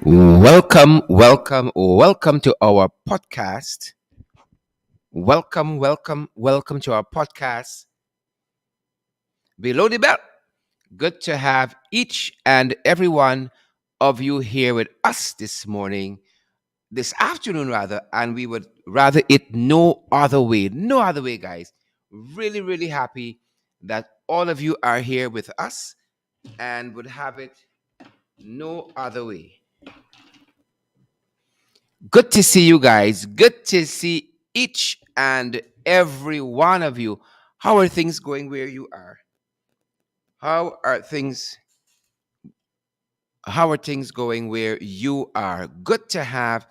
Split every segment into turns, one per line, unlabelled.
Welcome to our podcast. Welcome to our podcast. Below the belt. Good to have each and every one of you here with us this morning, this afternoon rather, and we would rather it no other way, guys. Really happy that all of you are here with us and would have it no other way. Good to see you guys. Good to see each and every one of you. How are things going where you are? How are things how are things going where you are? Good to have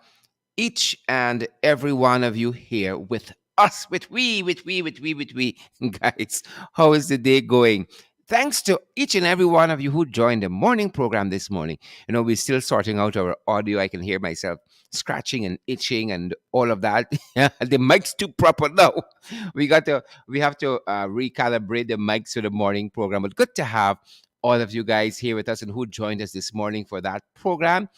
each and every one of you here with us, with we, guys. How is the day going? Thanks to each and every one of you who joined the morning program this morning. We're still sorting out our audio. I can hear myself scratching and itching and all of that. The mic's too proper now. We have to recalibrate the mics for the morning program. But good to have all of you guys here with us and who joined us this morning for that program.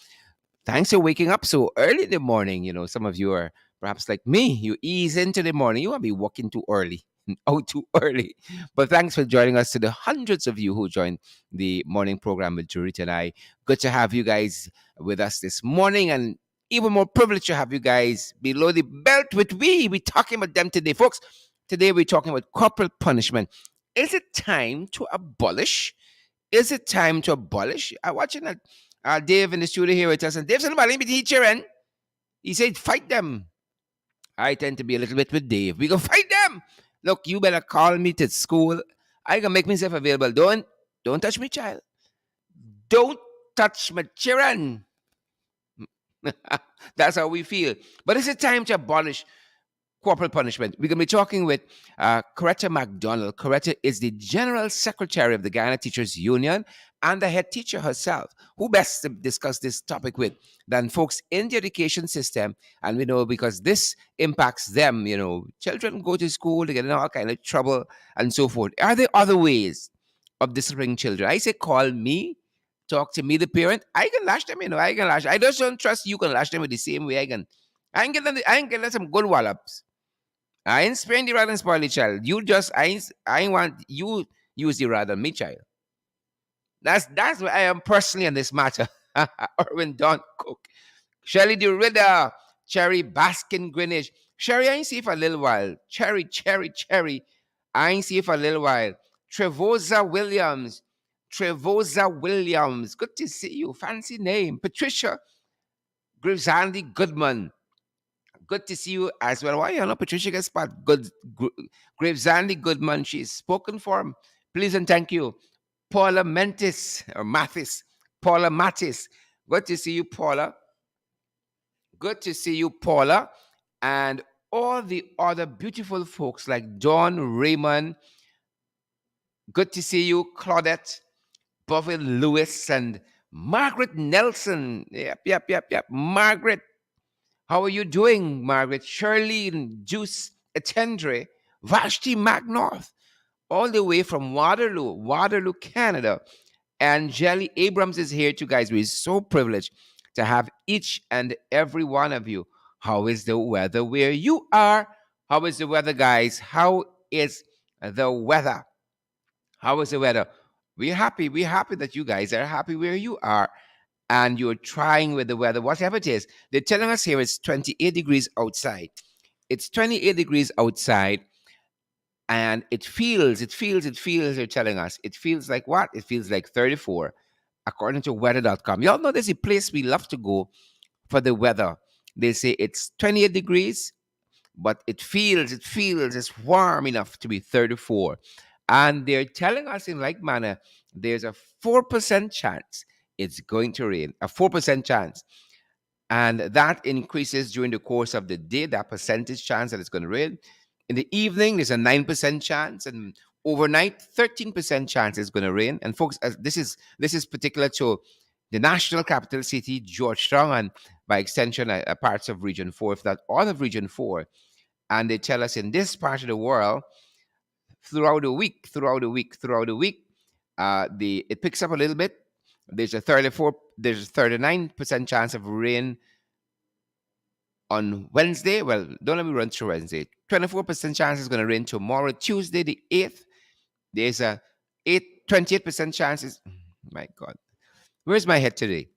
Thanks for waking up so early in the morning. Some of you are perhaps like me. You ease into the morning. You want to be walking too early. Out too early. But thanks for joining us to the hundreds of you who joined the morning program with Jurita and I. Good to have you guys with us this morning, and even more privileged to have you guys below the belt with we. We're talking about them today, folks. Today we're talking about corporal punishment. Is it time to abolish? Is it time to abolish? I'm watching Dave in the studio here with us, and Dave said, "My name is teacher," and he said, "Fight them." I tend to be a little bit with Dave. We go fight them. Look, you better call me to school. I can make myself available. Don't touch me, child. Don't touch my children. That's how we feel. But is it time to abolish corporal punishment? We're going to be talking with Coretta McDonald. Coretta is the General Secretary of the Ghana Teachers Union and the head teacher herself. Who best to discuss this topic with than folks in the education system? And we know because this impacts them, children go to school, they get in all kind of trouble and so forth. Are there other ways of disciplining children? I say call me, talk to me, the parent. I can lash them, I can lash. I just don't trust you can lash them with the same way I can. I can get them some good wallops. I ain't sparing the rod and spoil the child. I ain't want you use the rod on me, child. That's where I am personally on this matter. Erwin Don Cook. Shirley the Ridder. Cherry Baskin Greenwich. Sherry, I ain't see you for a little while. Cherry. I ain't see you for a little while. Trevosa Williams. Good to see you. Fancy name. Patricia Grisandy Goodman. Good to see you as well. Why you know Patricia gets spot? Graves Andy Goodman. She's spoken for him. Please and thank you. Paula Mentis or Mathis. Paula Mattis. Good to see you, Paula. Good to see you, Paula. And all the other beautiful folks like Dawn Raymond. Good to see you, Claudette, Buffett Lewis, and Margaret Nelson. Yep. Margaret. How are you doing, Margaret? Shirley Juice Attendre, Vashti McNorth, all the way from Waterloo, Canada. And Jelly Abrams is here too, guys. We're so privileged to have each and every one of you. How is the weather where you are? How is the weather, guys? How is the weather? How is the weather? We're happy. We're happy that you guys are happy where you are and you're trying with the weather, whatever it is. They're telling us here it's 28 degrees outside. It's 28 degrees outside, and it feels, they're telling us. It feels like what? It feels like 34, according to weather.com. Y'all know there's a place we love to go for the weather. They say it's 28 degrees, but it feels it's warm enough to be 34. And they're telling us in like manner, there's a 4% chance it's going to rain, a 4% chance. And that increases during the course of the day, that percentage chance that it's going to rain. In the evening, there's a 9% chance, and overnight, 13% chance it's going to rain. And folks, this is particular to the national capital city, Georgetown, and by extension, parts of Region 4, if not all of Region 4. And they tell us in this part of the world, throughout the week, it picks up a little bit. There's a 39% chance of rain on Wednesday. Well, don't let me run through Wednesday. 24% chance it's going to rain tomorrow, Tuesday the 8th. There's a 28% chances. My God, where's my head today?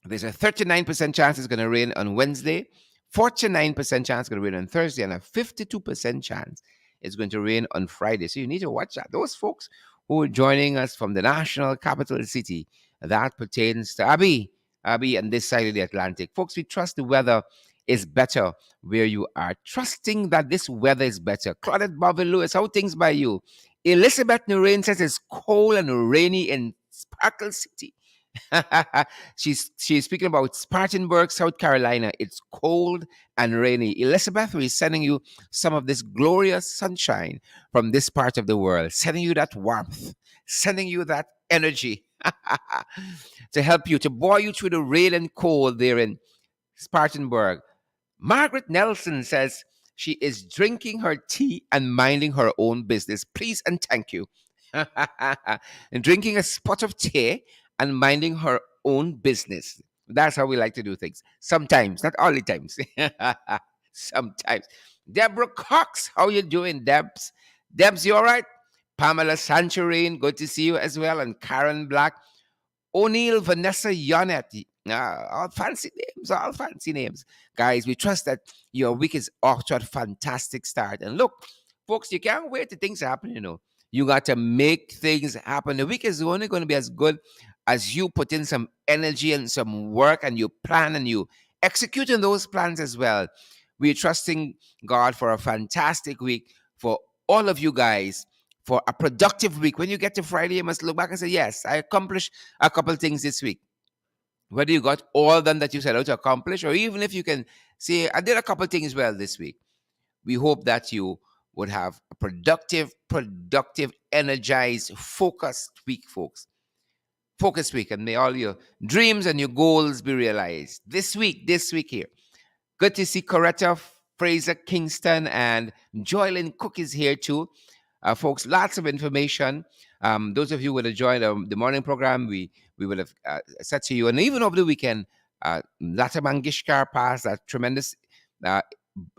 There's a 39% chance it's going to rain on Wednesday, 49% chance it's going to rain on Thursday, and a 52% chance it's going to rain on Friday. So you need to watch that. Those folks who are joining us from the national capital city, that pertains to Abby, and this side of the Atlantic. Folks, we trust the weather is better where you are. Trusting that this weather is better. Claudette Bovin Lewis, how things by you? Elizabeth Nurain says it's cold and rainy in Sparkle City. she's speaking about Spartanburg, South Carolina. It's cold and rainy. Elizabeth, we're sending you some of this glorious sunshine from this part of the world, sending you that warmth, sending you that energy to help you, to buoy you through the rain and cold there in Spartanburg. Margaret Nelson says she is drinking her tea and minding her own business. Please and thank you. And drinking a spot of tea and minding her own business. That's how we like to do things. Sometimes, not all the times. Sometimes. Deborah Cox, how you doing, Debs? Debs, you all right? Pamela Sanchorin, good to see you as well. And Karen Black. O'Neill, Vanessa Yonette. All fancy names, all fancy names. Guys, we trust that your week is off to a fantastic start. And look, folks, you can't wait till things happen, you know. You got to make things happen. The week is only going to be as good as you put in some energy and some work and you plan and you execute on those plans as well. We're trusting God for a fantastic week for all of you guys, for a productive week. When you get to Friday, you must look back and say, yes, I accomplished a couple of things this week. Whether you got all done that you set out to accomplish, or even if you can say, I did a couple of things well this week. We hope that you would have a productive, energized, focused week, folks. Focus week, and may all your dreams and your goals be realized this week here. Good to see Coretta Fraser Kingston and Joylyn Cook is here too. Folks, lots of information. Those of you who would have joined the morning program, we would have said to you, and even over the weekend, Lata Mangeshkar passed, a tremendous uh,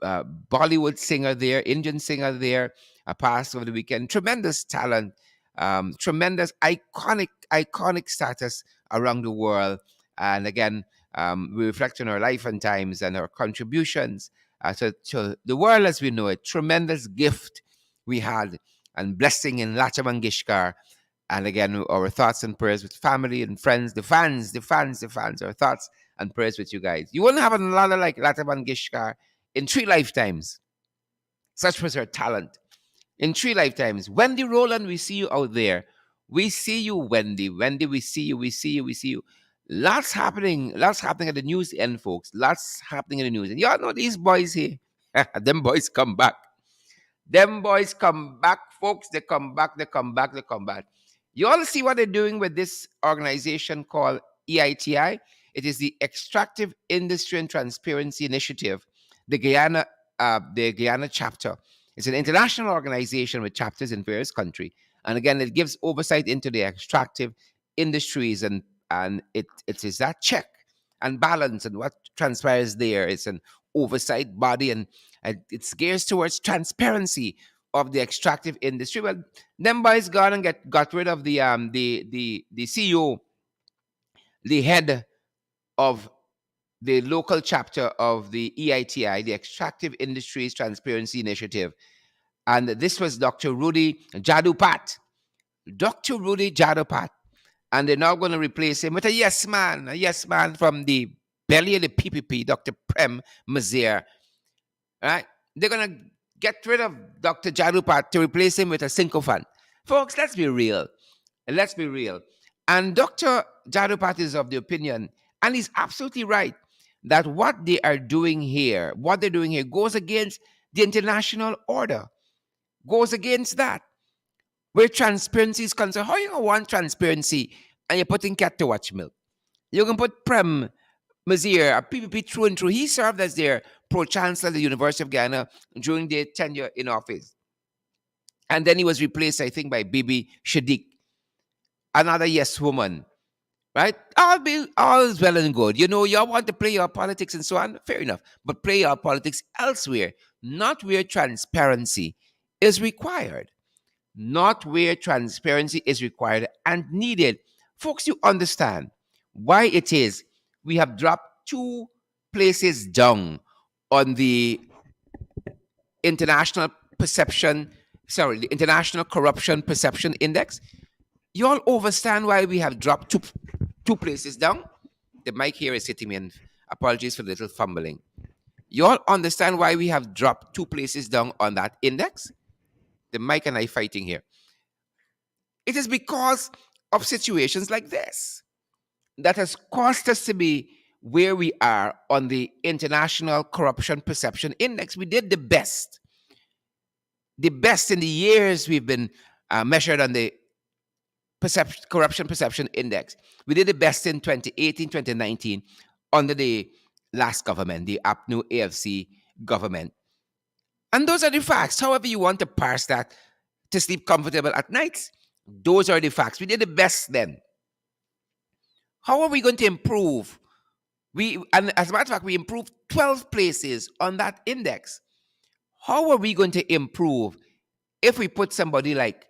Bollywood singer there, Indian singer there, passed over the weekend. Tremendous talent, tremendous iconic status around the world. And again, we reflect on her life and times and her contributions to the world as we know it. Tremendous gift we had and blessing in Lata Mangeshkar. And again, our thoughts and prayers with family and friends, the fans, our thoughts and prayers with you guys. You wouldn't have another like Lata Mangeshkar in 3 lifetimes. Such was her talent. In 3 lifetimes. Wendy Rowland, we see you out there. We see you, Wendy. Wendy, we see you. Lots happening at the news end, folks. Lots happening in the news. And y'all know these boys here. Them boys come back. Them boys come back, folks. They come back. You all see what they're doing with this organization called EITI. It is the Extractive Industry and Transparency Initiative, the Guyana chapter. It's an international organization with chapters in various countries. And again, it gives oversight into the extractive industries and it is that check and balance and what transpires there. It's an oversight body and it's geared towards transparency of the extractive industry. Well, them boys gone and got rid of the CEO, the head of the local chapter of the EITI, the Extractive Industries Transparency Initiative. And this was Dr. Rudy Jadupat. Dr. Rudy Jadupat. And they're now going to replace him with a yes man from the belly of the PPP, Dr. Prem Mazir. Right? They're going to get rid of Dr. Jadupat to replace him with a sycophant. Folks, let's be real. And Dr. Jadupat is of the opinion, and he's absolutely right, that what they're doing here goes against the international order, goes against that. Where transparency is concerned, how you going to want transparency and you're putting cat to watch milk? You can put Prem Mazir, a PPP through and through. He served as their pro-chancellor at the University of Ghana during their tenure in office. And then he was replaced, I think, by Bibi Shadiq, another yes woman. right? All is well and good. You want to play your politics and so on. Fair enough, but play your politics elsewhere, not where transparency is required. Not where transparency is required and needed. Folks, you understand why it is we have dropped 2 places down on the international perception, the International Corruption Perception Index. You all understand why we have dropped two places down? The mic here is hitting me, and apologies for the little fumbling. You all understand why we have dropped 2 places down on that index? The mic and I fighting here. It is because of situations like this that has caused us to be where we are on the International Corruption Perception Index. We did the best in the years we've been measured on the Corruption Perception Index. We did the best in 2018, 2019 under the last government, the APNU AFC government. And those are the facts. However you want to parse that to sleep comfortable at night, those are the facts. We did the best then. How are we going to improve? And as a matter of fact, we improved 12 places on that index. How are we going to improve if we put somebody like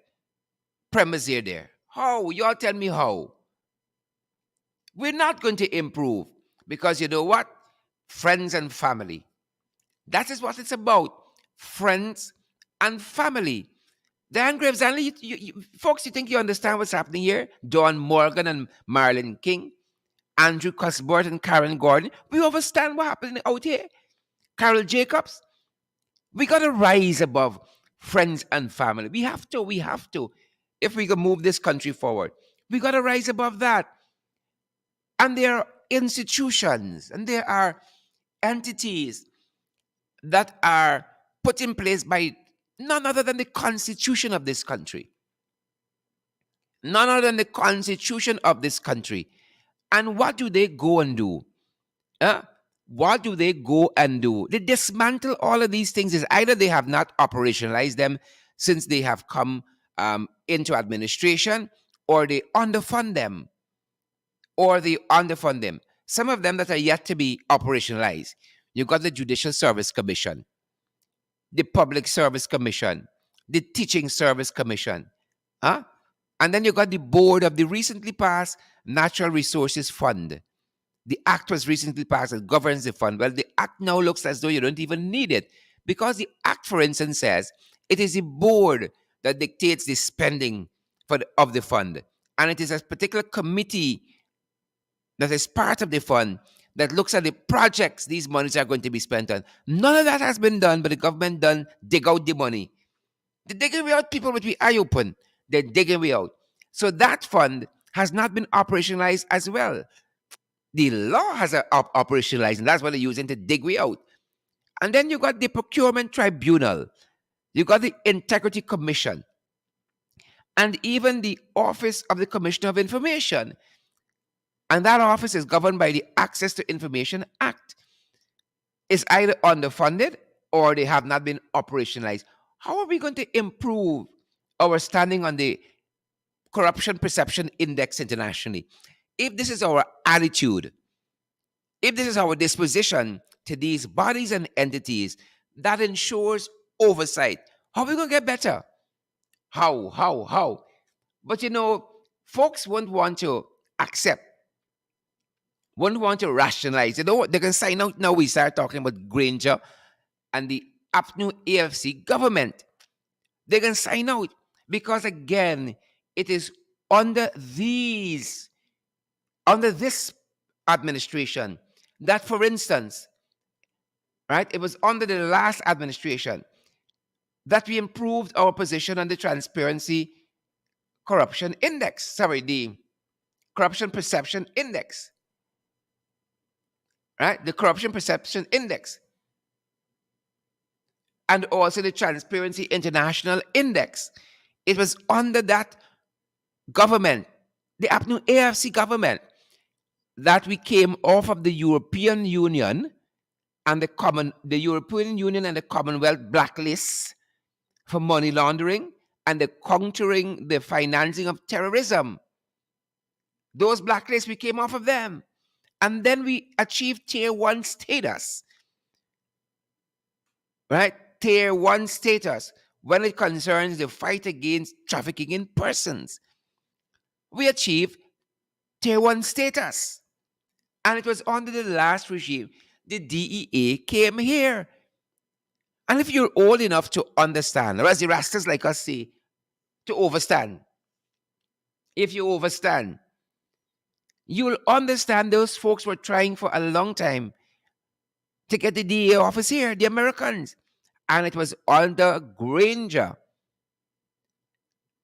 Premiser there? How? Y'all tell me how. We're not going to improve because you know what? Friends and family. That is what it's about. Friends and family. Dan Graves, folks, you think you understand what's happening here? Don Morgan and Marilyn King, Andrew Cuthbert and Karen Gordon. We understand what happened out here. Carol Jacobs. We got to rise above friends and family. We have to. If we can move this country forward, we got to rise above that. And there are institutions and there are entities that are put in place by none other than the Constitution of this country. None other than the Constitution of this country. And what do they go and do? What do they go and do? They dismantle all of these things. Is either they have not operationalized them since they have come into administration, or they underfund them. Some of them that are yet to be operationalized. You've got the Judicial Service Commission, the Public Service Commission, the Teaching Service Commission. And then you got the board of the recently passed Natural Resources Fund. The act was recently passed that governs the fund. Well, the act now looks as though you don't even need it, because the act, for instance, says it is the board that dictates the spending of the fund. And it is a particular committee that is part of the fund that looks at the projects these monies are going to be spent on. None of that has been done, but the government done dig out the money. They're digging way out, people with the eye open. They're digging way out. So that fund has not been operationalized as well. The law has operationalized, and that's what they're using to dig way out. And then you got the Procurement Tribunal. You got the Integrity Commission. And even the Office of the Commissioner of Information. And that office is governed by the Access to Information Act. It's either underfunded or they have not been operationalized. How are we going to improve our standing on the Corruption Perception Index internationally if this is our attitude, if this is our disposition to these bodies and entities that ensures oversight? How are we going to get better? How? But folks won't want to accept, won't want to rationalize. They can sign out now. We start talking about Granger and the APNU AFC government. They can sign out because, again, it is under this administration that, for instance, right, it was under the last administration that we improved our position on the Transparency Corruption Index. The Corruption Perception Index. Right? The Corruption Perception Index. And also the Transparency International Index. It was under that government, the APNU AFC government, that we came off of the European Union and the European Union and the Commonwealth blacklists for money laundering and the countering the financing of terrorism. Those blacklists, we came off of them. And then we achieved tier one status, right? Tier one status when it concerns the fight against trafficking in persons. We achieved tier one status. And it was under the last regime. The DEA came here. And if you're old enough to understand, or as the Rastas like us say, to overstand, if you overstand, you'll understand those folks were trying for a long time to get the DEA office here, the Americans. And it was under Granger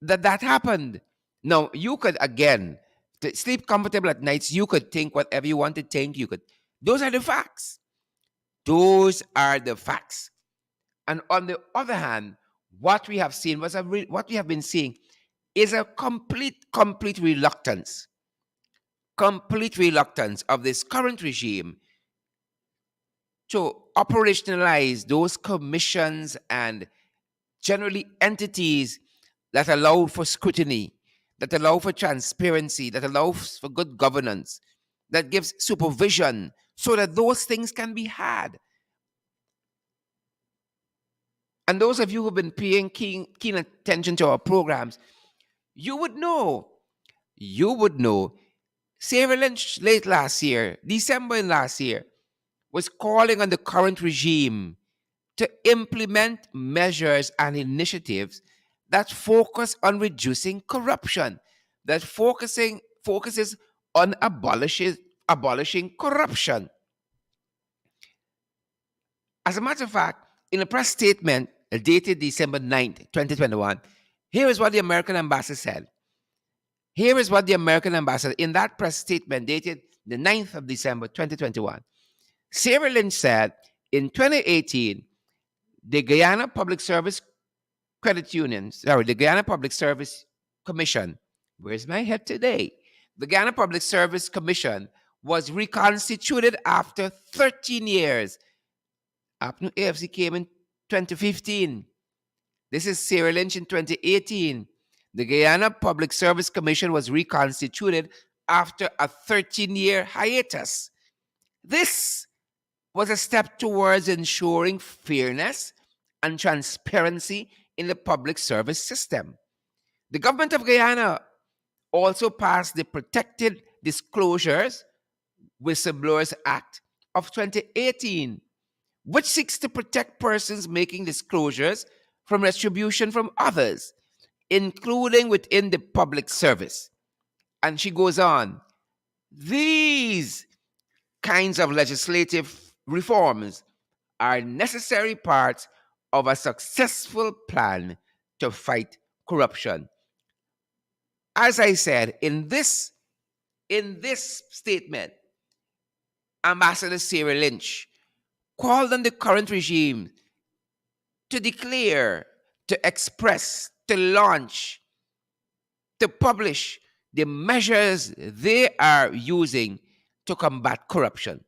that happened. Now, you could, again, to sleep comfortable at nights, you could think whatever you want to think. You could. Those are the facts. Those are the facts. And on the other hand, what we have seen what we have been seeing is a complete reluctance of this current regime to operationalize those commissions and generally entities that allow for scrutiny, that allow for transparency, that allows for good governance, that gives supervision so that those things can be had. And those of you who've been paying keen attention to our programs, you would know, Sarah Lynch late last year, December last year, was calling on the current regime to implement measures and initiatives that focus on reducing corruption, that focuses on abolishing corruption. As a matter of fact, in a press statement dated December 9th, 2021, here is what the American ambassador said. Here is what the American ambassador, in that press statement dated the 9th of December, 2021, Sarah Lynch said, in 2018, the Guyana Public Service the Guyana Public Service Commission, where's my head today? The Guyana Public Service Commission was reconstituted after 13 years. APNU AFC came in 2015. This is Sarah Lynch in 2018. The Guyana Public Service Commission was reconstituted after a 13-year hiatus. This was a step towards ensuring fairness and transparency in the public service system. The government of Guyana also passed the Protected Disclosures Whistleblowers Act of 2018, which seeks to protect persons making disclosures from retribution from others, including within the public service. And she goes on, these kinds of legislative reforms are necessary parts of a successful plan to fight corruption. As I said, in this statement, Ambassador Sarah Lynch called on the current regime to declare, to express, to launch, to publish the measures they are using to combat corruption.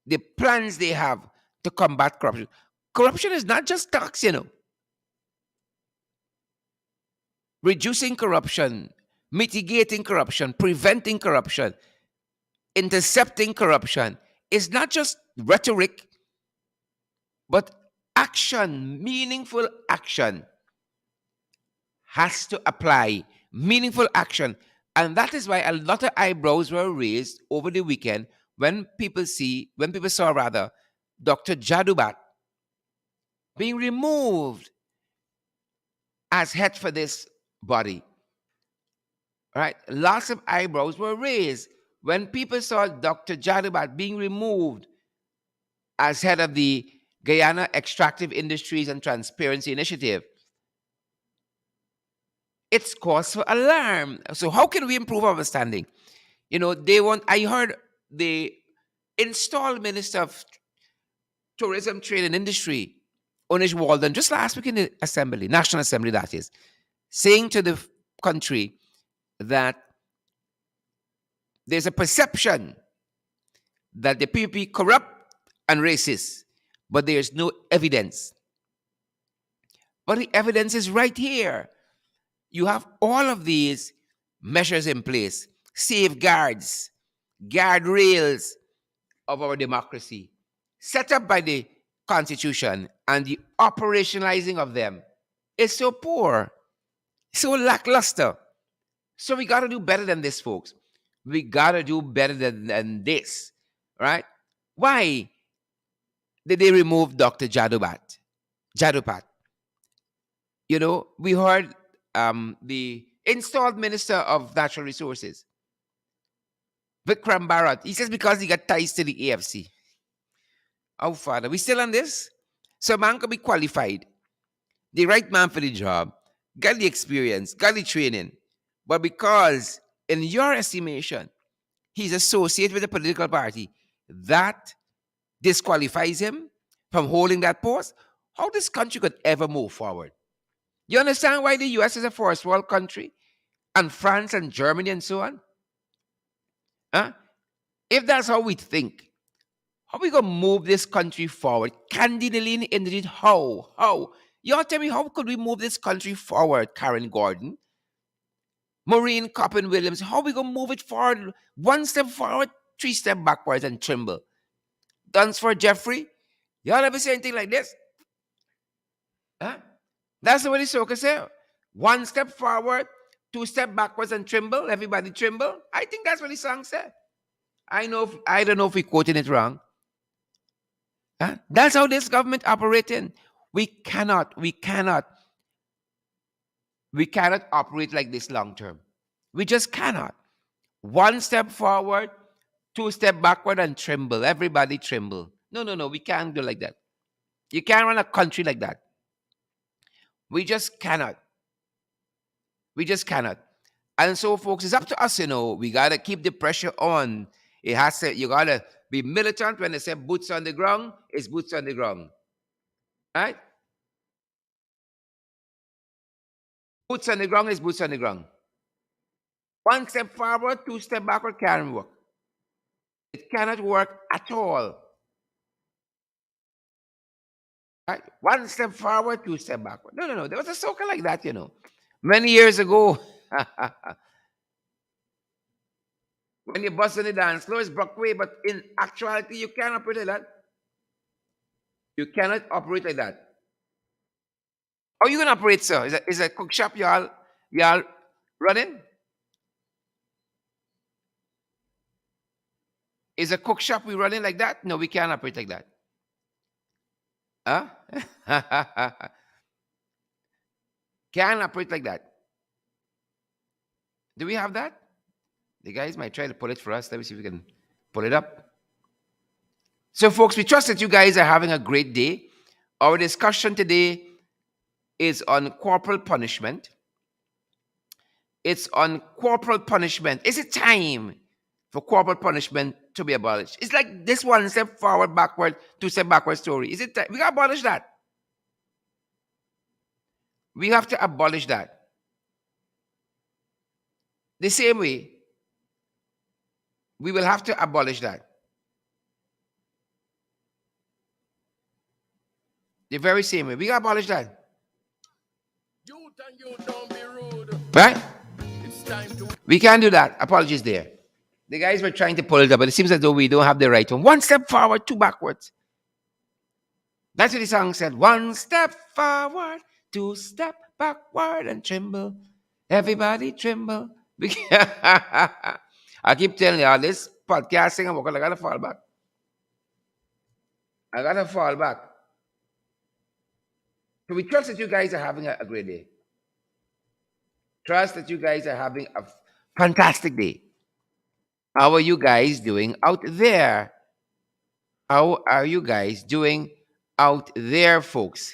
The plans they have to combat corruption. Corruption is not just tax, Reducing corruption, mitigating corruption, preventing corruption, intercepting corruption is not just rhetoric, but action, meaningful action has to apply. Meaningful action. And that is why a lot of eyebrows were raised over the weekend when people saw Dr. Jadubat being removed as head for this body. Right? Lots of eyebrows were raised when people saw Dr. Jadubat being removed as head of the Guyana Extractive Industries and Transparency Initiative. It's cause for alarm. So how can we improve our standing? I heard the installed Minister of Tourism, Trade and Industry, Onish Walden, just last week in the Assembly, National Assembly that is, saying to the country that there's a perception that the PPP corrupt and racist, but there's no evidence. But the evidence is right here. You have all of these measures in place. safeguards, guardrails of our democracy, set up by the Constitution, and the operationalizing of them is so poor, so lackluster. So we got to do better than this, folks. We got to do better than this, right? Why did they remove Dr. Jadupat? We heard the installed Minister of Natural Resources, Vikram Bharat. He says because he got ties to the AFC. Oh, Father, we still on this? So man could be qualified, the right man for the job, got the experience, got the training. But because, in your estimation, he's associated with a political party, that disqualifies him from holding that post, how this country could ever move forward? You understand why the US is a first world country? And France and Germany and so on? Huh? If that's how we think, how we gonna move this country forward? Candidly, indeed, how? How? Y'all tell me, how could we move this country forward, Karen Gordon? Maureen Coppin Williams, how we gonna move it forward? One step forward, three step backwards and tremble. Dunsford Jeffrey, y'all ever say anything like this? Huh? That's the way the soca say. One step forward, two step backwards and tremble. Everybody tremble. I think that's what the song said. I don't know if we quoting it wrong. Huh? That's how this government operating. We cannot operate like this long term. We just cannot. One step forward, two step backward and tremble. Everybody tremble. No, no, no. We can't do like that. You can't run a country like that. We just cannot. We just cannot. And so, folks, it's up to us, We gotta keep the pressure on. You gotta be militant when they say boots on the ground, it's boots on the ground. Right? Boots on the ground is boots on the ground. One step forward, two step backward can't work. It cannot work at all. Right? One step forward, two step backward. No, no, no. There was a soca like that, Many years ago, when you bust on the dance floor, it's Brockway, but in actuality, you can't operate like that. You cannot operate like that. How you gonna operate, sir? Is a cook shop y'all running? Is a cook shop we running like that? No, we can't operate like that. Huh? Can't operate like that. Do we have that? The guys might try to pull it for us. Let me see if we can pull it up. So, folks, we trust that you guys are having a great day. Our discussion today is on corporal punishment. It's on corporal punishment. Is it time for corporal punishment to be abolished? It's like this one step forward, backward, two step backward story. Is it time? We got to abolish that. We have to abolish that. The same way, we will have to abolish that. The very same way. We got to abolish that. Youth and youth, don't be rude. Right? It's time to... We can't do that. Apologies there. The guys were trying to pull it up, but it seems as though we don't have the right one. One step forward, two backwards. That's what the song said. One step forward, two step backward and tremble. Everybody tremble. I keep telling you, this podcasting, I gotta fall back. I gotta fall back. So we trust that you guys are having a great day. Trust that you guys are having a fantastic day. How are you guys doing out there? How are you guys doing out there, folks?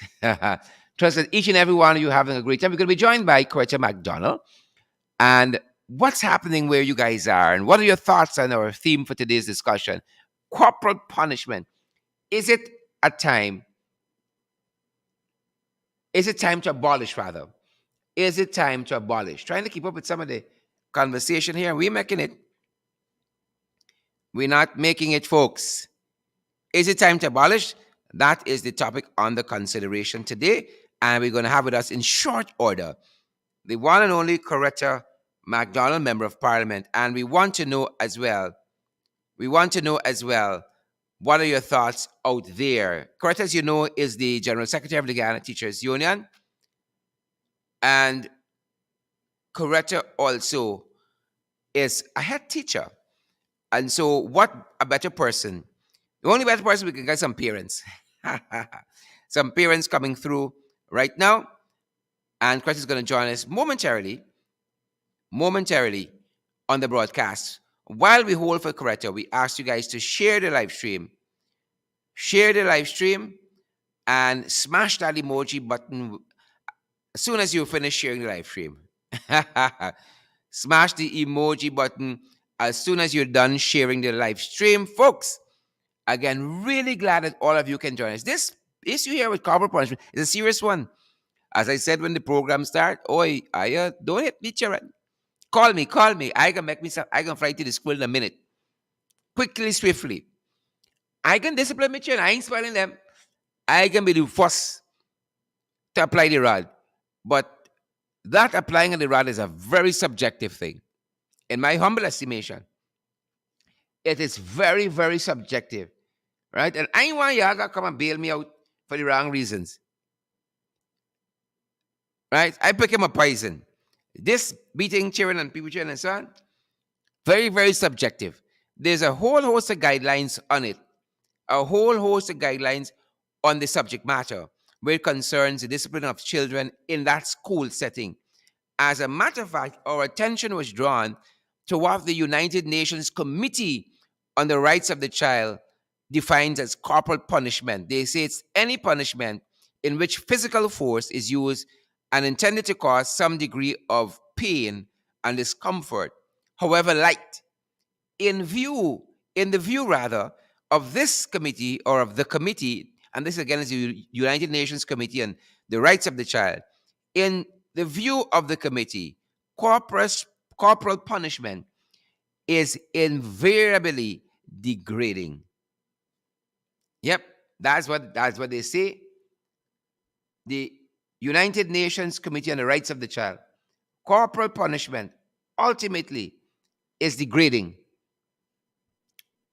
Trust that each and every one of you having a great time. We're going to be joined by Coretta McDonald. And what's happening where you guys are? And what are your thoughts on our theme for today's discussion? Corporal punishment. Is it a time? Is it time to abolish, rather? Is it time to abolish? Trying to keep up with some of the conversation here. We're making it. We're not making it, folks. Is it time to abolish? That is the topic under consideration today. And we're going to have with us in short order the one and only Coretta MacDonald, Member of Parliament, and we want to know as well. We want to know as well. What are your thoughts out there? Correct, as you know, is the General Secretary of the Guyana Teachers Union, and Coretta also is a head teacher. And so, what a better person? The only better person we can get some parents. Some parents coming through right now. And Chris is going to join us momentarily on the broadcast. While we hold for Coretta, we ask you guys to share the live stream. Share the live stream and smash that emoji button as soon as you finish sharing the live stream. Smash the emoji button as soon as you're done sharing the live stream, folks. Again, really glad that all of you can join us. This issue here with corporal punishment is a serious one. As I said when the program start, oi, I don't hit me, children. Call me, call me. I can make me. I can fly to the school in a minute, quickly, swiftly. I can discipline my children. I ain't spoiling them. I can be the first to apply the rod, but that applying of the rod is a very subjective thing. In my humble estimation, it is very, very subjective, right? And I ain't want y'all to come and bail me out for the wrong reasons, right? I became a poison. This beating children and people children and so on, very, very subjective. There's a whole host of guidelines on it, a whole host of guidelines on the subject matter where it concerns the discipline of children in that school setting. As a matter of fact, our attention was drawn to what the United Nations Committee on the Rights of the Child defines as corporal punishment. They say it's any punishment in which physical force is used and intended to cause some degree of pain and discomfort, however light. In view, in the view rather, of this committee or of the committee, and this again is the United Nations Committee on the Rights of the Child, in the view of the committee, corporal punishment is invariably degrading. Yep, that's what they say. The United Nations Committee on the Rights of the Child. Corporal punishment ultimately is degrading.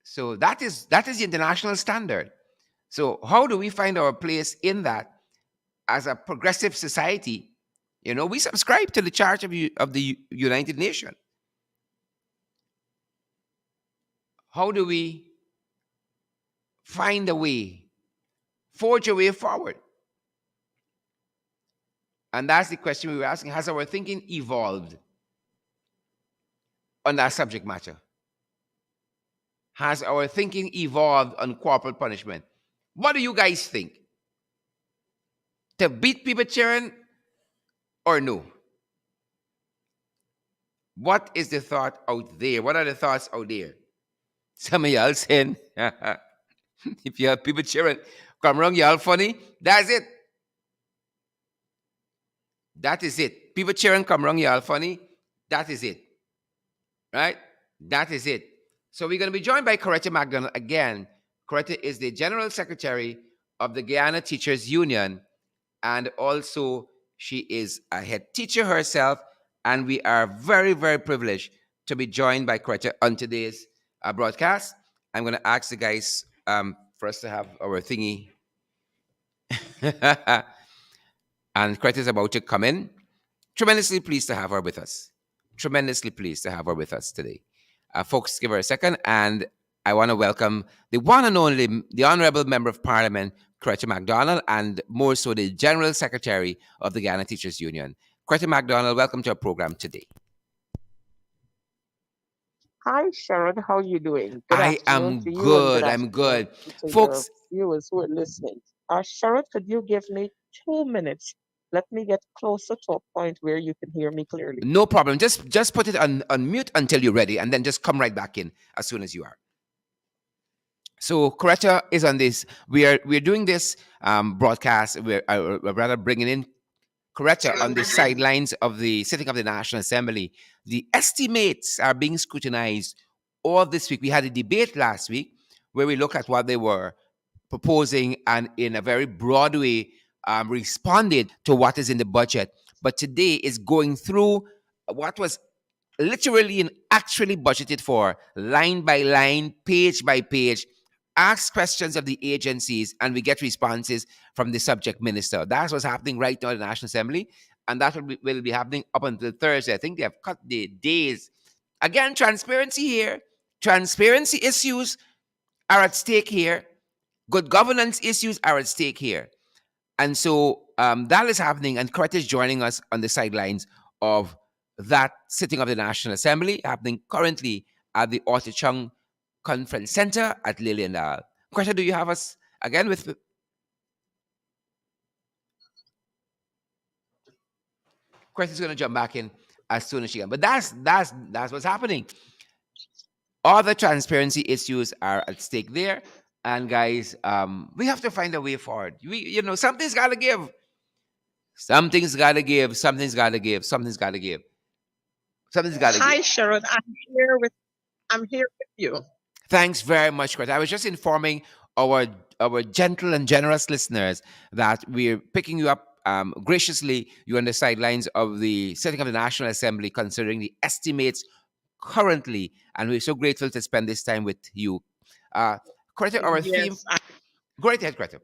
So that is the international standard. So how do we find our place in that as a progressive society? You know, we subscribe to the charter of the United Nations. How do we find a way, forge a way forward? And that's the question we were asking. Has our thinking evolved on that subject matter? Has our thinking evolved on corporal punishment? What do you guys think? To beat people, children, or no? What is the thought out there? What are the thoughts out there? Some of y'all saying, if you have people cheering, come wrong, y'all funny. That's it. That is it. People cheering, come wrong, y'all funny. That is it. Right? That is it. So we're going to be joined by Coretta MacDonald again. Coretta is the General Secretary of the Guyana Teachers Union, and also she is a head teacher herself. And we are very, very privileged to be joined by Coretta on today's broadcast. I'm going to ask the guys for us to have our thingy. And Coretta is about to come in. Tremendously pleased to have her with us. Tremendously pleased to have her with us today. Folks, give her a second, and I want to welcome the one and only, the Honorable Member of Parliament, Coretta MacDonald, and more so the General Secretary of the Guyana Teachers Union. Coretta MacDonald, welcome to our program today.
Hi, Sharon. How are you doing? Good
I
afternoon
am
to you and good
good. I'm
afternoon
good.
to your
Folks,
viewers who are listening. Sharon, could you give me 2 minutes? Let me get closer to a point where you can hear me clearly.
no problem. Just put it on mute until you're ready, and then just come right back in as soon as you are. So Coretta is on this. We're doing this broadcast. We're rather bringing in Coretta on the sidelines of the sitting of the National Assembly. The estimates are being scrutinized all this week. We had a debate last week where we looked at what they were proposing and in a very broad way responded to what is in the budget. But today is going through what was literally and actually budgeted for, line by line, page by page, ask questions of the agencies, and we get responses from the subject minister. That's what's happening right now at the National Assembly, and that will be happening up until Thursday. I think they have cut the days. Again, transparency here. Transparency issues are at stake here. Good governance issues are at stake here. And so that is happening, and Coretta is joining us on the sidelines of that sitting of the National Assembly happening currently at the Orchard Chung Conference Center at Lillian. Coretta, do you have us again with Coretta's going to jump back in as soon as she can. But that's what's happening. All the transparency issues are at stake there. And guys, we have to find a way forward. Something's got to give. Something's got to give. Something's got to give. Something's got to give. Something's got to give.
Hi, Sharon. I'm here with you.
Thanks very much, Chris. I was just informing our our gentle and generous listeners that we're picking you up graciously. You're on the sidelines of the setting of the National Assembly, considering the estimates currently, and we're so grateful to spend this time with you. Greta, our theme.
Yes,
Go right ahead, Greta.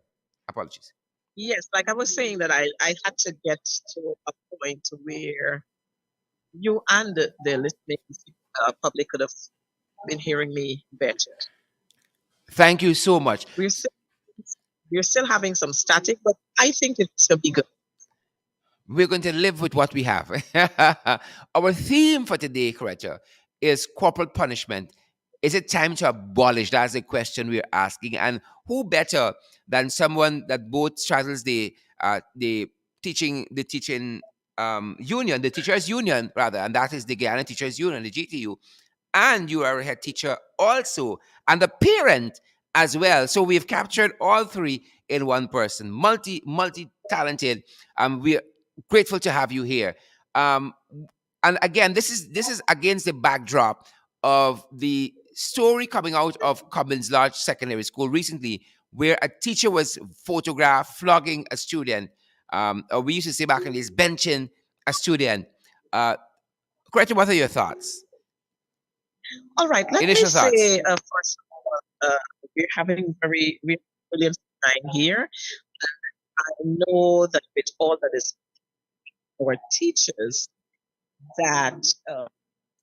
Apologies.
yes. Like I was saying that I had to get to a point where you and the listening public could have been hearing me better.
Thank you so much.
We're still, we're still having some static, but I think it should be good.
We're going to live with what we have. Our theme for today, Coretta, is corporal punishment. Is it time to abolish? That's the question we're asking. And who better than someone that both straddles the teaching union, the teachers union rather, and that is the Guyana Teachers Union, the GTU, and you are a head teacher also, and a parent as well. So we've captured all three in one person, multi talented. We're grateful to have you here. Um, and again, this is against the backdrop of the story coming out of Cummins Lodge Secondary School recently, where a teacher was photographed flogging a student. Or we used to say back in the days, benching a student. Uh, Gretchen, what are your thoughts?
All right, let me
Initial thoughts.
say first of all, we're having very brilliant time here. I know that with all that is our teachers, that uh,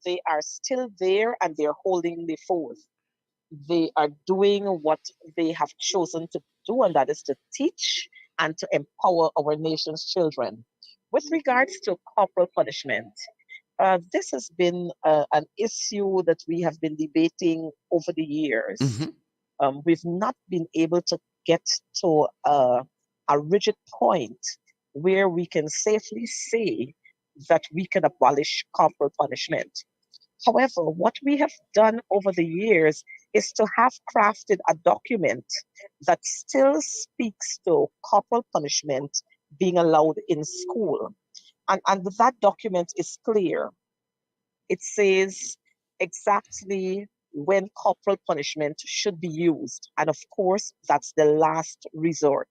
they are still there and they're holding the fort. They are doing what they have chosen to do, and that is to teach and to empower our nation's children. With regards to corporal punishment, this has been an issue that we have been debating over the years.
Hmm.
We've not been able to get to a rigid point where we can safely say that we can abolish corporal punishment. However, what we have done over the years is to have crafted a document that still speaks to corporal punishment being allowed in school. And that document is clear. It says exactly when corporal punishment should be used. And of course, that's the last resort.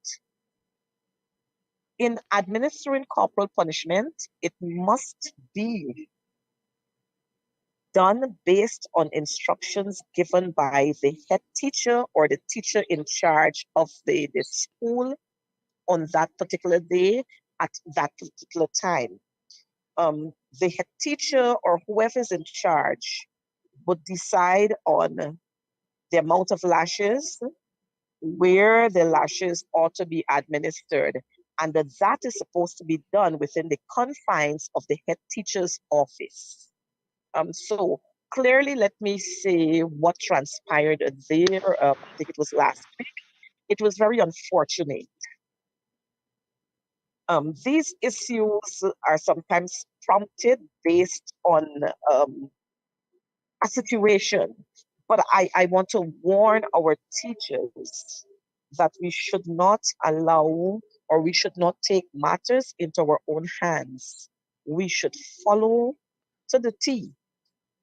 In administering corporal punishment, it must be done based on instructions given by the head teacher or the teacher in charge of the school on that particular day at that particular time. The head teacher or whoever is in charge would decide on the amount of lashes, where the lashes ought to be administered, and that is supposed to be done within the confines of the head teacher's office. So clearly, let me say what transpired there. I think it was last week. It was very unfortunate. These issues are sometimes prompted based on um, a situation. But I want to warn our teachers that we should not allow or we should not take matters into our own hands. We should follow to the T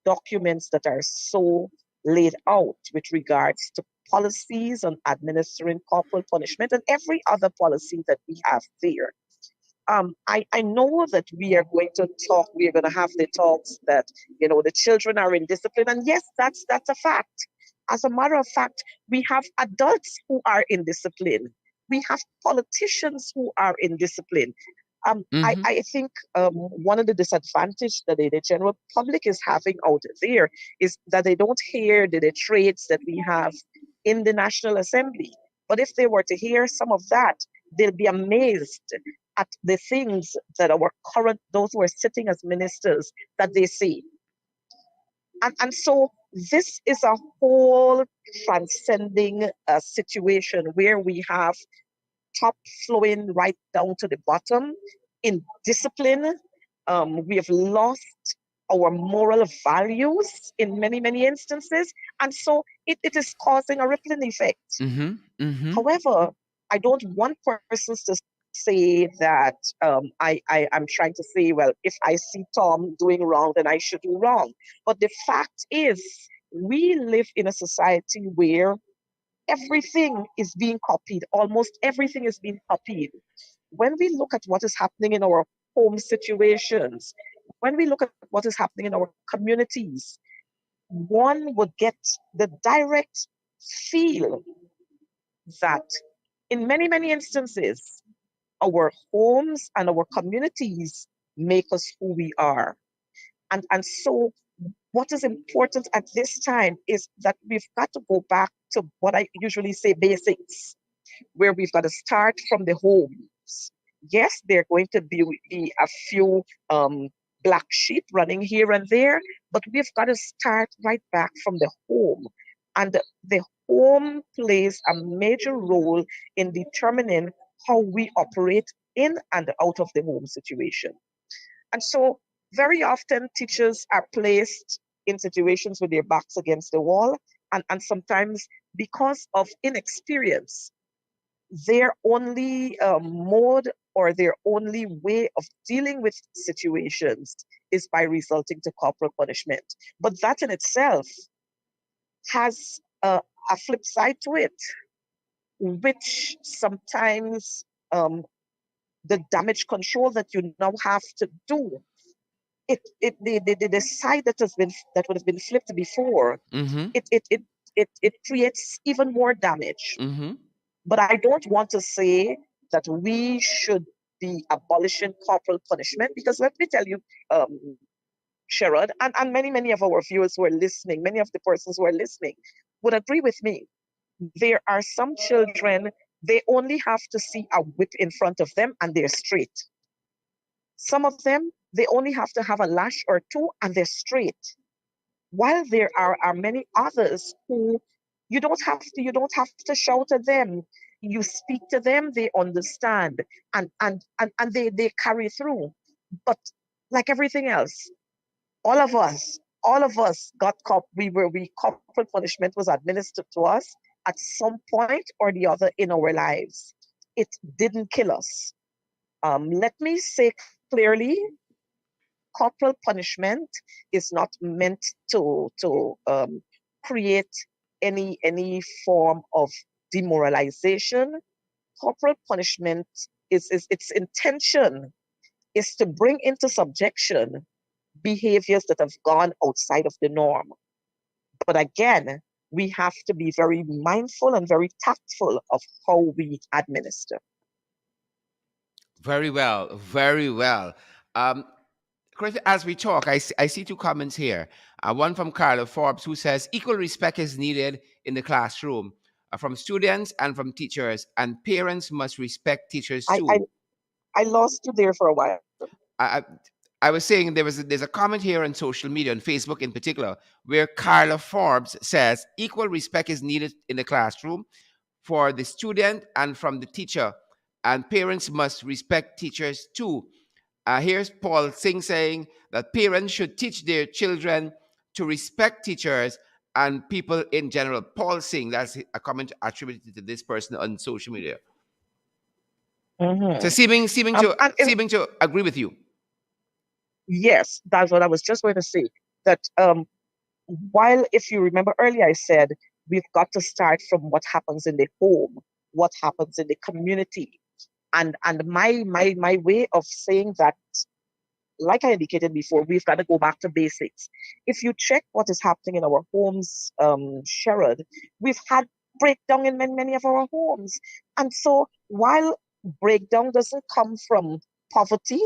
documents that are so laid out with regards to policies on administering corporal punishment and every other policy that we have there. I know that we are going to talk, we are going to have the talks that, the children are in discipline. And yes, that's a fact. As a matter of fact, we have adults who are in discipline. We have politicians who are in discipline.
Mm-hmm.
I think one of the disadvantages that the general public is having out there is that they don't hear the traits that we have in the National Assembly. But if they were to hear some of that, they'll be amazed at the things that those who are sitting as ministers, that they see. And so this is a whole transcending situation where we have top flowing right down to the bottom in discipline. We have lost our moral values in many, many instances. And so it is causing a rippling effect.
Mm-hmm. Mm-hmm.
However, I don't want persons to say that I'm trying to say, well, if I see Tom doing wrong, then I should do wrong. But the fact is, we live in a society where everything is being copied. Almost everything is being copied. When we look at what is happening in our home situations, when we look at what is happening in our communities, one would get the direct feel that in many, many instances, our homes and our communities make us who we are. And so what is important at this time is that we've got to go back to what I usually say basics, where we've got to start from the homes. Yes, there are going to be a few black sheep running here and there, but we've got to start right back from the home. And the home plays a major role in determining how we operate in and out of the home situation. And so, very often, teachers are placed in situations with their backs against the wall, and sometimes because of inexperience, their only mode or their only way of dealing with situations is by resulting to corporal punishment. But that in itself has a flip side to it, which sometimes the damage control that you now have to do, the side that would have been flipped before,
Mm-hmm.
it it it it creates even more damage.
Mm-hmm.
But I don't want to say that we should be abolishing corporal punishment, because let me tell you, Sherrod, and many, many of our viewers who are listening, many of the persons who are listening would agree with me. There are some children, they only have to see a whip in front of them and they're straight. Some of them, they only have to have a lash or two and they're straight. While there are many others who you don't have to shout at them. You speak to them, they understand, and they carry through. But like everything else, all of us got we corporal punishment was administered to us at some point or the other in our lives. It didn't kill us. Let me say clearly, corporal punishment is not meant to create any form of demoralization. Corporal punishment is its intention is to bring into subjection behaviors that have gone outside of the norm. But again, we have to be very mindful and very tactful of how we administer.
Very well. Very well. Um, Chris, as we talk, I see two comments here. One from Carla Forbes, who says equal respect is needed in the classroom from students and from teachers, and parents must respect teachers
I I,
too.
I lost you there for a while.
I, I, I was saying there's a comment here on social media, on Facebook in particular, where Carla Forbes says equal respect is needed in the classroom for the student and from the teacher, and parents must respect teachers too. Here's Paul Singh saying that parents should teach their children to respect teachers and people in general. Paul Singh, that's a comment attributed to this person on social media. So
Mhm. And
seeming to agree with you.
yes, that's what I was just going to say. That while, if you remember earlier, I said we've got to start from what happens in the home, what happens in the community. And my way of saying that, like I indicated before, we've got to go back to basics. If you check what is happening in our homes, Sherrod, we've had breakdown in many of our homes. And so while breakdown doesn't come from poverty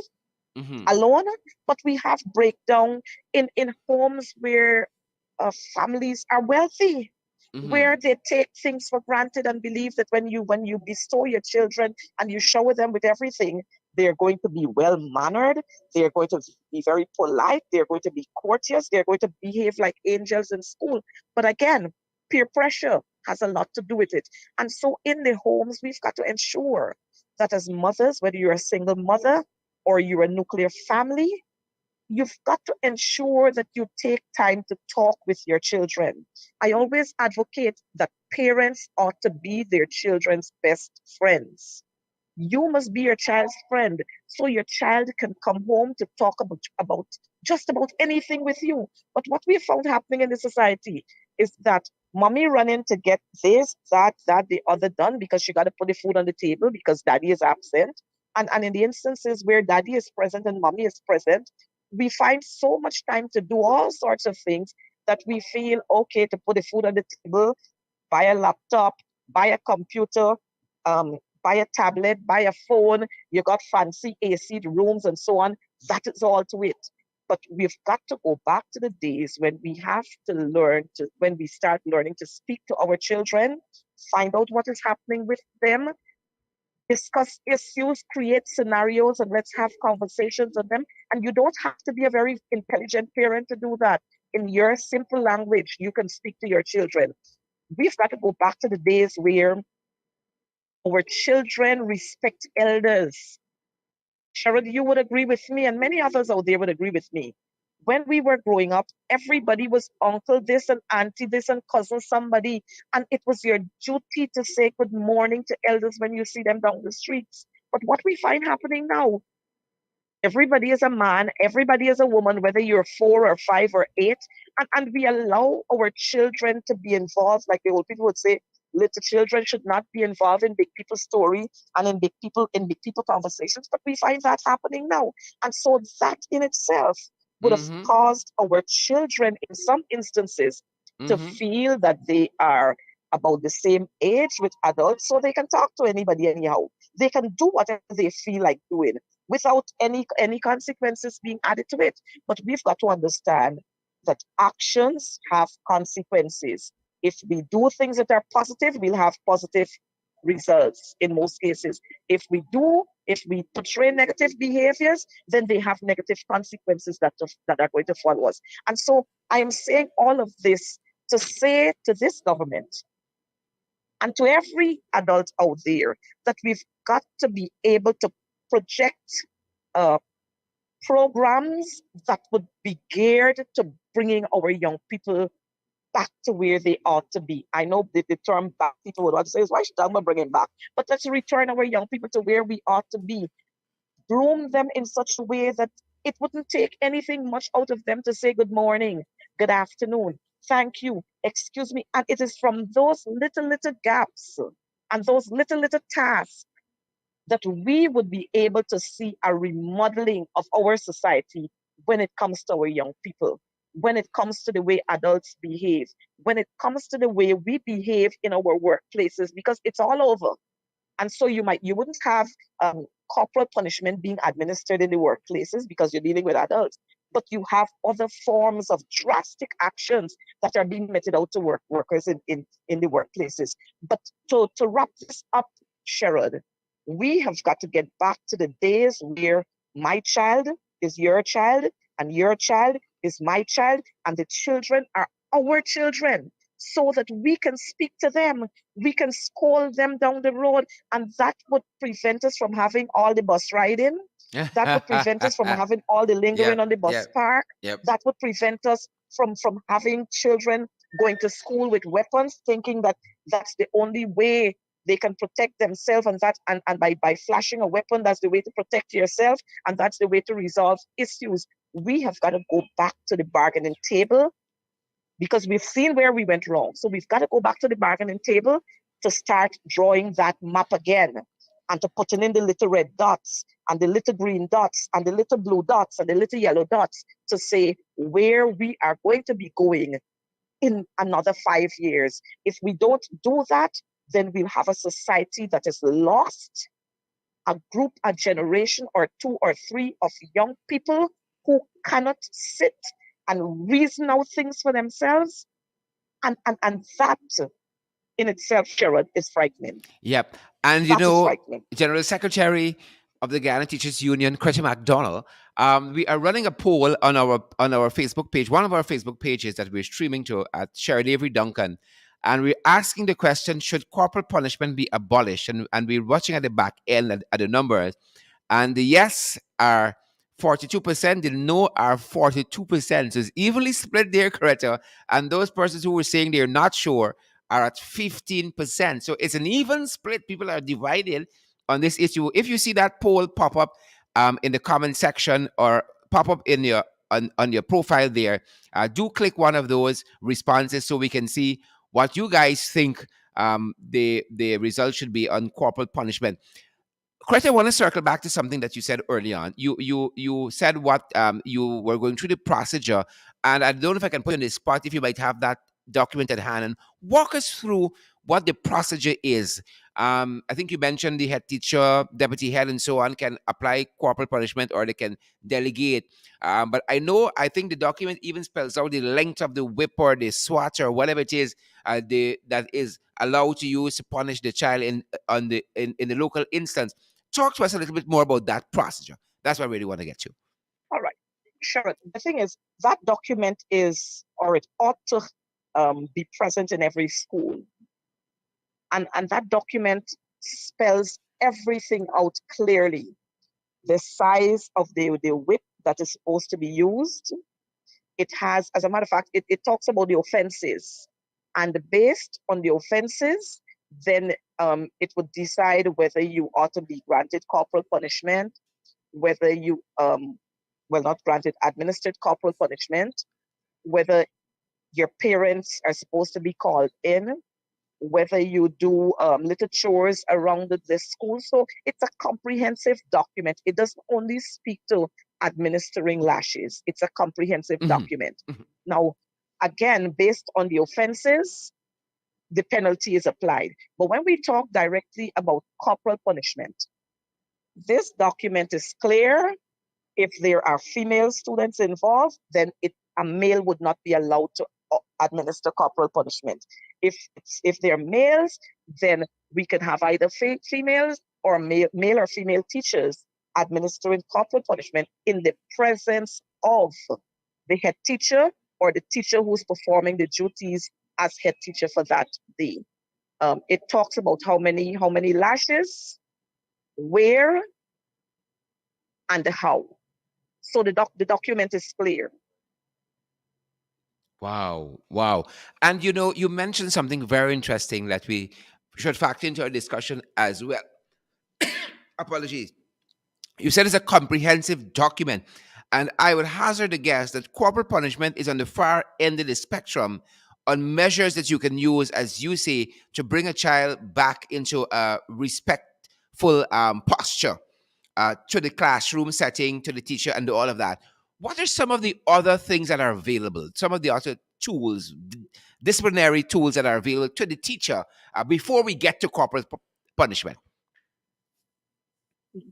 Mm-hmm.
alone, but we have breakdown in homes where families are wealthy,
Mm-hmm.
where they take things for granted and believe that when you bestow your children and you shower them with everything, they're going to be well mannered, they're going to be very polite, they're going to be courteous, they're going to behave like angels in school. But again, peer pressure has a lot to do with it. And so in the homes, we've got to ensure that as mothers, whether you're a single mother or you're a nuclear family, you've got to ensure that you take time to talk with your children. I always advocate that parents ought to be their children's best friends. You must be your child's friend so your child can come home to talk about just about anything with you. But what we found happening in the society is that mommy running to get this, that, the other done because she got to put the food on the table because daddy is absent. And in the instances where daddy is present and mommy is present, we find so much time to do all sorts of things that we feel okay to put the food on the table, buy a laptop, buy a computer, um, buy a tablet, buy a phone. You got fancy AC rooms and so on. That is all to it. But we've got to go back to the days when we have to when we start learning to speak to our children, find out what is happening with them, discuss issues, create scenarios, and let's have conversations on them. And you don't have to be a very intelligent parent to do that. In your simple language, you can speak to your children. We've got to go back to the days where our children respect elders. Sherrod, you would agree with me, and many others out there would agree with me. When we were growing up, everybody was uncle this and auntie this and cousin somebody, and it was your duty to say good morning to elders when you see them down the streets. But what we find happening now, everybody is a man, everybody is a woman, whether you're 4 or 5 or 8, and we allow our children to be involved, like the old people would say, little children should not be involved in big people's story and in big people conversations. But we find that happening now. And so that in itself would have
Mm-hmm.
caused our children in some instances to
Mm-hmm.
feel that they are about the same age with adults, so they can talk to anybody anyhow. They can do whatever they feel like doing without any consequences being added to it. But we've got to understand that actions have consequences. If we do things that are positive, we'll have positive results in most cases. If we portray negative behaviors, then they have negative consequences that are going to follow us. And so I am saying all of this to say to this government and to every adult out there that we've got to be able to project uh, programs that would be geared to bringing our young people back to where they ought to be. I know the term back, people would want to say, why should I bring it back? But let's return our young people to where we ought to be. Groom them in such a way that it wouldn't take anything much out of them to say good morning, good afternoon, thank you, excuse me. And it is from those little gaps and those little tasks that we would be able to see a remodeling of our society when it comes to our young people, when it comes to the way adults behave, when it comes to the way we behave in our workplaces, because it's all over. And so you wouldn't have corporal punishment being administered in the workplaces because you're dealing with adults, but you have other forms of drastic actions that are being meted out to workers in the workplaces. But to wrap this up, Sherrod, we have got to get back to the days where my child is your child and your child is my child, and the children are our children, so that we can speak to them, we can scold them down the road, and that would prevent us from having all the bus riding. That would prevent us from having all the lingering
Yep.
on the bus
Yep.
park.
Yep.
That would prevent us from having children going to school with weapons, thinking that that's the only way they can protect themselves, and by flashing a weapon, that's the way to protect yourself, and that's the way to resolve issues. We have got to go back to the bargaining table because we've seen where we went wrong. So we've got to go back to the bargaining table to start drawing that map again. and to putting in the little red dots and the little green dots and the little blue dots and the little yellow dots to say where we are going to be going in another 5 years. If we don't do that, then we'll have a society that is lost, a group, a generation, or two or three of young people who cannot sit and reason out things for themselves. And that in itself, Sharon, is frightening.
Yep. And
That is frightening.
General Secretary of the Ghana Teachers Union, Christian McDonald, we are running a poll on our Facebook page, one of our Facebook pages that we're streaming to at Sharon Avery Duncan. And we're asking the question, should corporal punishment be abolished? And we're watching at the back end at the numbers. And the yes are 42%, the no are 42%. So it's evenly split there, Coretta. And those persons who were saying they're not sure are at 15%. So it's an even split. People are divided on this issue. If you see that poll pop up in the comment section or pop up in your on your profile there, do click one of those responses so we can see what you guys think the result should be on corporal punishment. Chris, I want to circle back to something that you said early on. You said what you were going through the procedure, and I don't know if I can put you on the spot if you might have that document at hand and walk us through what the procedure is. I think you mentioned the head teacher, deputy head, and so on can apply corporal punishment or they can delegate. But I think the document even spells out the length of the whip or the swat or whatever it is that is allowed to use to punish the child in the local instance. Talk to us a little bit more about that procedure. That's what I really want to get to.
All right. Sure. The thing is, that document is, or it ought to be present in every school. And that document spells everything out clearly. The size of the whip that is supposed to be used. It has, as a matter of fact, it talks about the offenses. And based on the offenses, then it would decide whether you ought to be granted corporal punishment, whether you, not granted, administered corporal punishment, whether your parents are supposed to be called in, whether you do little chores around the school. So it's a comprehensive document. It doesn't only speak to administering lashes, it's a comprehensive
Mhm.
document.
Mhm.
Now, again, based on the offenses, the penalty is applied. But when we talk directly about corporal punishment, this document is clear. If there are female students involved, then a male would not be allowed to administer corporal punishment. If they're males, then we can have either females or male or female teachers administering corporal punishment in the presence of the head teacher or the teacher who's performing the duties as head teacher for that day. It talks about how many lashes, where, and how. So the document is clear.
Wow, wow. And you mentioned something very interesting that we should factor into our discussion as well. Apologies. You said it's a comprehensive document, and I would hazard a guess that corporal punishment is on the far end of the spectrum on measures that you can use, as you say, to bring a child back into a respectful posture to the classroom setting, to the teacher, and all of that. What are some of the other things that are available? Some of the other tools, disciplinary tools that are available to the teacher before we get to corporal punishment?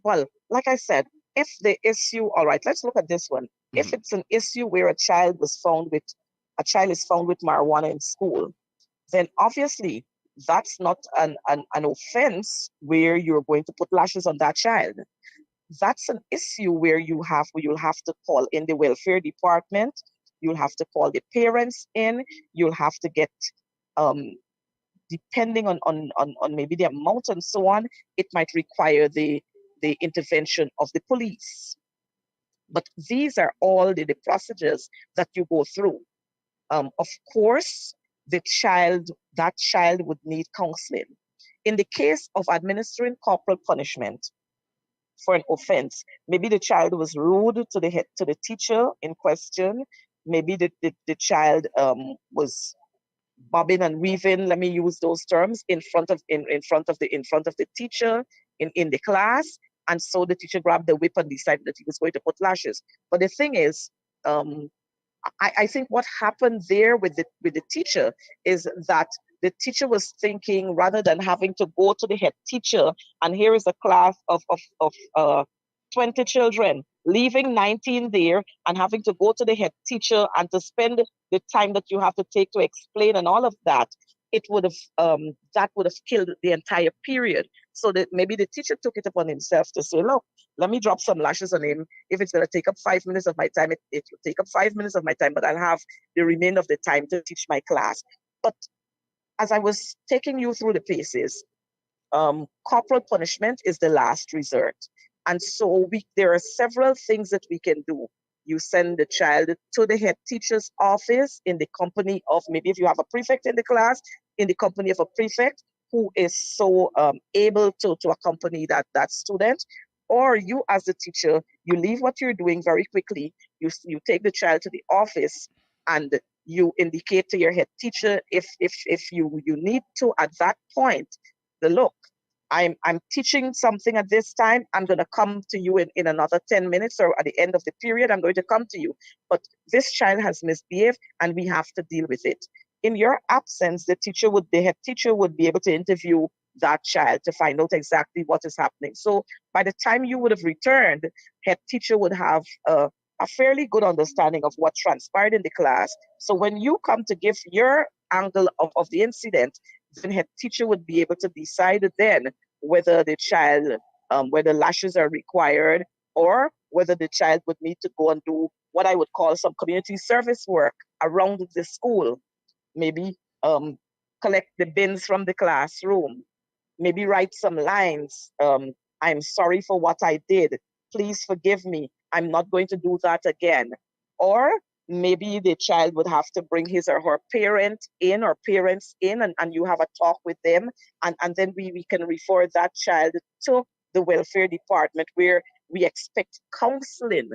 Well, like I said, if the issue, all right, let's look at this one. If
Mhm.
it's an issue where a child is found with marijuana in school, then obviously that's not an offense where you're going to put lashes on that child. That's an issue where you'll have to call in the welfare department, you'll have to call the parents in, you'll have to get um, depending on maybe the amount and so on, it might require the intervention of the police. But these are all the procedures that you go through. Of course, that child would need counseling. In the case of administering corporal punishment for an offense, maybe the child was rude to the teacher in question. Maybe the child was bobbing and weaving, let me use those terms, in front of the teacher, in the class. And so the teacher grabbed the whip and decided that he was going to put lashes. But the thing is, um, I think what happened there with the teacher is that the teacher was thinking, rather than having to go to the head teacher, and here is a class of 20 children, leaving 19 there and having to go to the head teacher and to spend the time that you have to take to explain and all of that, it would have that would have killed the entire period. So that maybe the teacher took it upon himself to say, look, let me drop some lashes on him. If it's going to take up 5 minutes of my time, it will take up 5 minutes of my time, but I'll have the remainder of the time to teach my class. But as I was taking you through the paces, corporal punishment is the last resort. And so there are several things that we can do. You send the child to the head teacher's office in the company of, maybe if you have a prefect in the class, in the company of a prefect who is so able to accompany that student. Or you as the teacher, you leave what you're doing very quickly. You take the child to the office and you indicate to your head teacher if you need to at that point, the look, I'm teaching something at this time. I'm going to come to you in another 10 minutes, or at the end of the period, I'm going to come to you. But this child has misbehaved and we have to deal with it. In your absence, the head teacher would be able to interview that child to find out exactly what is happening. So by the time you would have returned, head teacher would have a fairly good understanding of what transpired in the class. So when you come to give your angle of the incident, then head teacher would be able to decide then whether the child, whether lashes are required, or whether the child would need to go and do what I would call some community service work around the school. Maybe collect the bins from the classroom, maybe write some lines. I'm sorry for what I did. Please forgive me. I'm not going to do that again. Or maybe the child would have to bring his or her parent in or parents in, and you have a talk with them. And then we can refer that child to the welfare department, where we expect counseling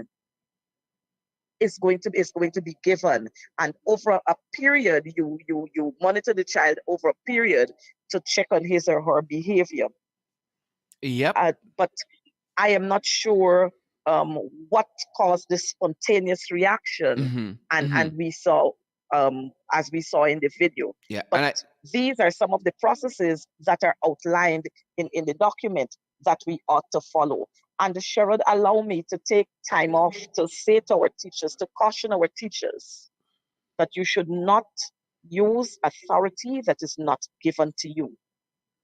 is going to be given. And over a period, you monitor the child over a period to check on his or her behavior.
Yep.
But I am not sure what caused this spontaneous reaction,
Mm-hmm. Mm-hmm.
and we saw, as we saw in the video.
Yeah.
But
And I
these are some of the processes that are outlined in the document that we ought to follow. And Sherrod, allow me to take time off to say to our teachers, to caution our teachers, that you should not use authority that is not given to you.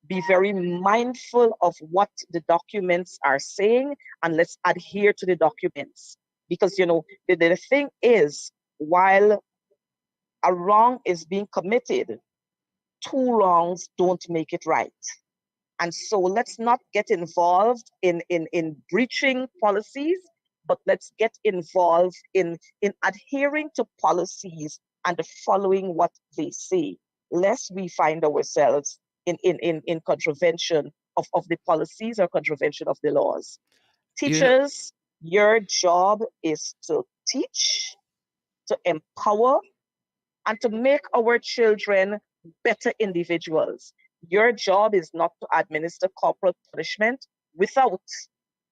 Be very mindful of what the documents are saying, and let's adhere to the documents. Because, the thing is, while a wrong is being committed, two wrongs don't make it right. And so let's not get involved in breaching policies, but let's get involved in adhering to policies and following what they say, lest we find ourselves in contravention of the policies or contravention of the laws.
you know
Teachers, your job is to teach, to empower, and to make our children better individuals. Your job is not to administer corporal punishment without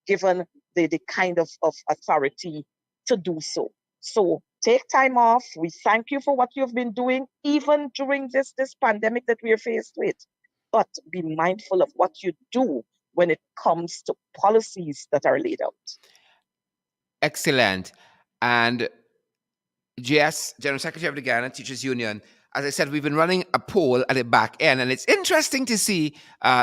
given the kind of authority to do so. So take time off. We thank you for what you've been doing, even during this pandemic that we are faced with. But be mindful of what you do when it comes to policies that are laid out.
excellent. And JS, General Secretary of the Ghana Teachers Union, as I said, we've been running a poll at the back end, and it's interesting to see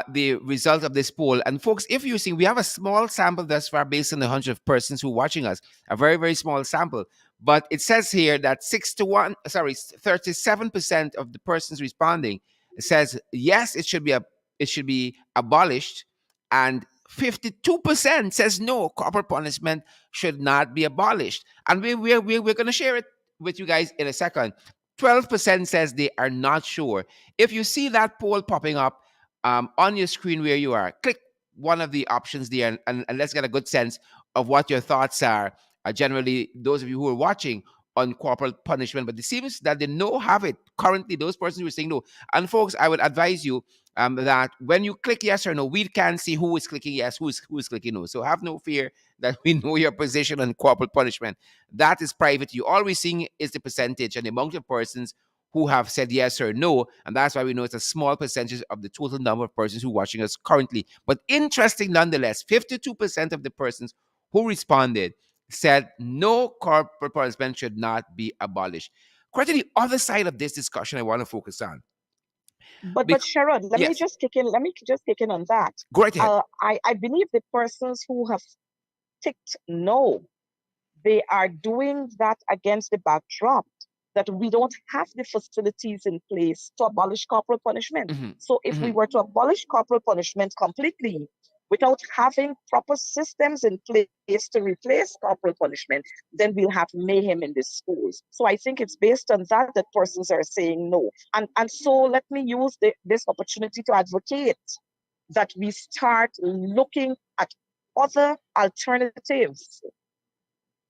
the result of this poll. And folks, if you're seeing, we have a small sample thus far based on the 100 persons who are watching us, a very, very small sample. But it says here that 37% of the persons responding says yes, it should be abolished, and 52% says no, corporal punishment should not be abolished. And we're going to share it with you guys in a second. 12% says they are not sure. If you see that poll popping up on your screen where you are, click one of the options there, and let's get a good sense of what your thoughts are. Generally, those of you who are watching on corporal punishment, but it seems that they no have it currently. Those persons who are saying no, and folks, I would advise you, that when you click yes or no, we can see who is clicking yes, who is clicking no. So have no fear that we know your position on corporal punishment. That is private. You all we're seeing is the percentage and the amount of persons who have said yes or no, and that's why we know it's a small percentage of the total number of persons who are watching us currently. But interesting nonetheless, 52% of the persons who responded said no, corporal punishment should not be abolished. Quite the other side of this discussion I want to focus on.
But Sharon,
Yes,
let me just kick in on that.
go right ahead.
I believe the persons who have ticked no, they are doing that against the backdrop that we don't have the facilities in place to abolish corporal punishment.
Hmm.
So if we
Hmm.
were to abolish corporal punishment completely without having proper systems in place to replace corporal punishment, then we'll have mayhem in the schools. So I think it's based on that that persons are saying no. And so let me use this opportunity to advocate that we start looking at other alternatives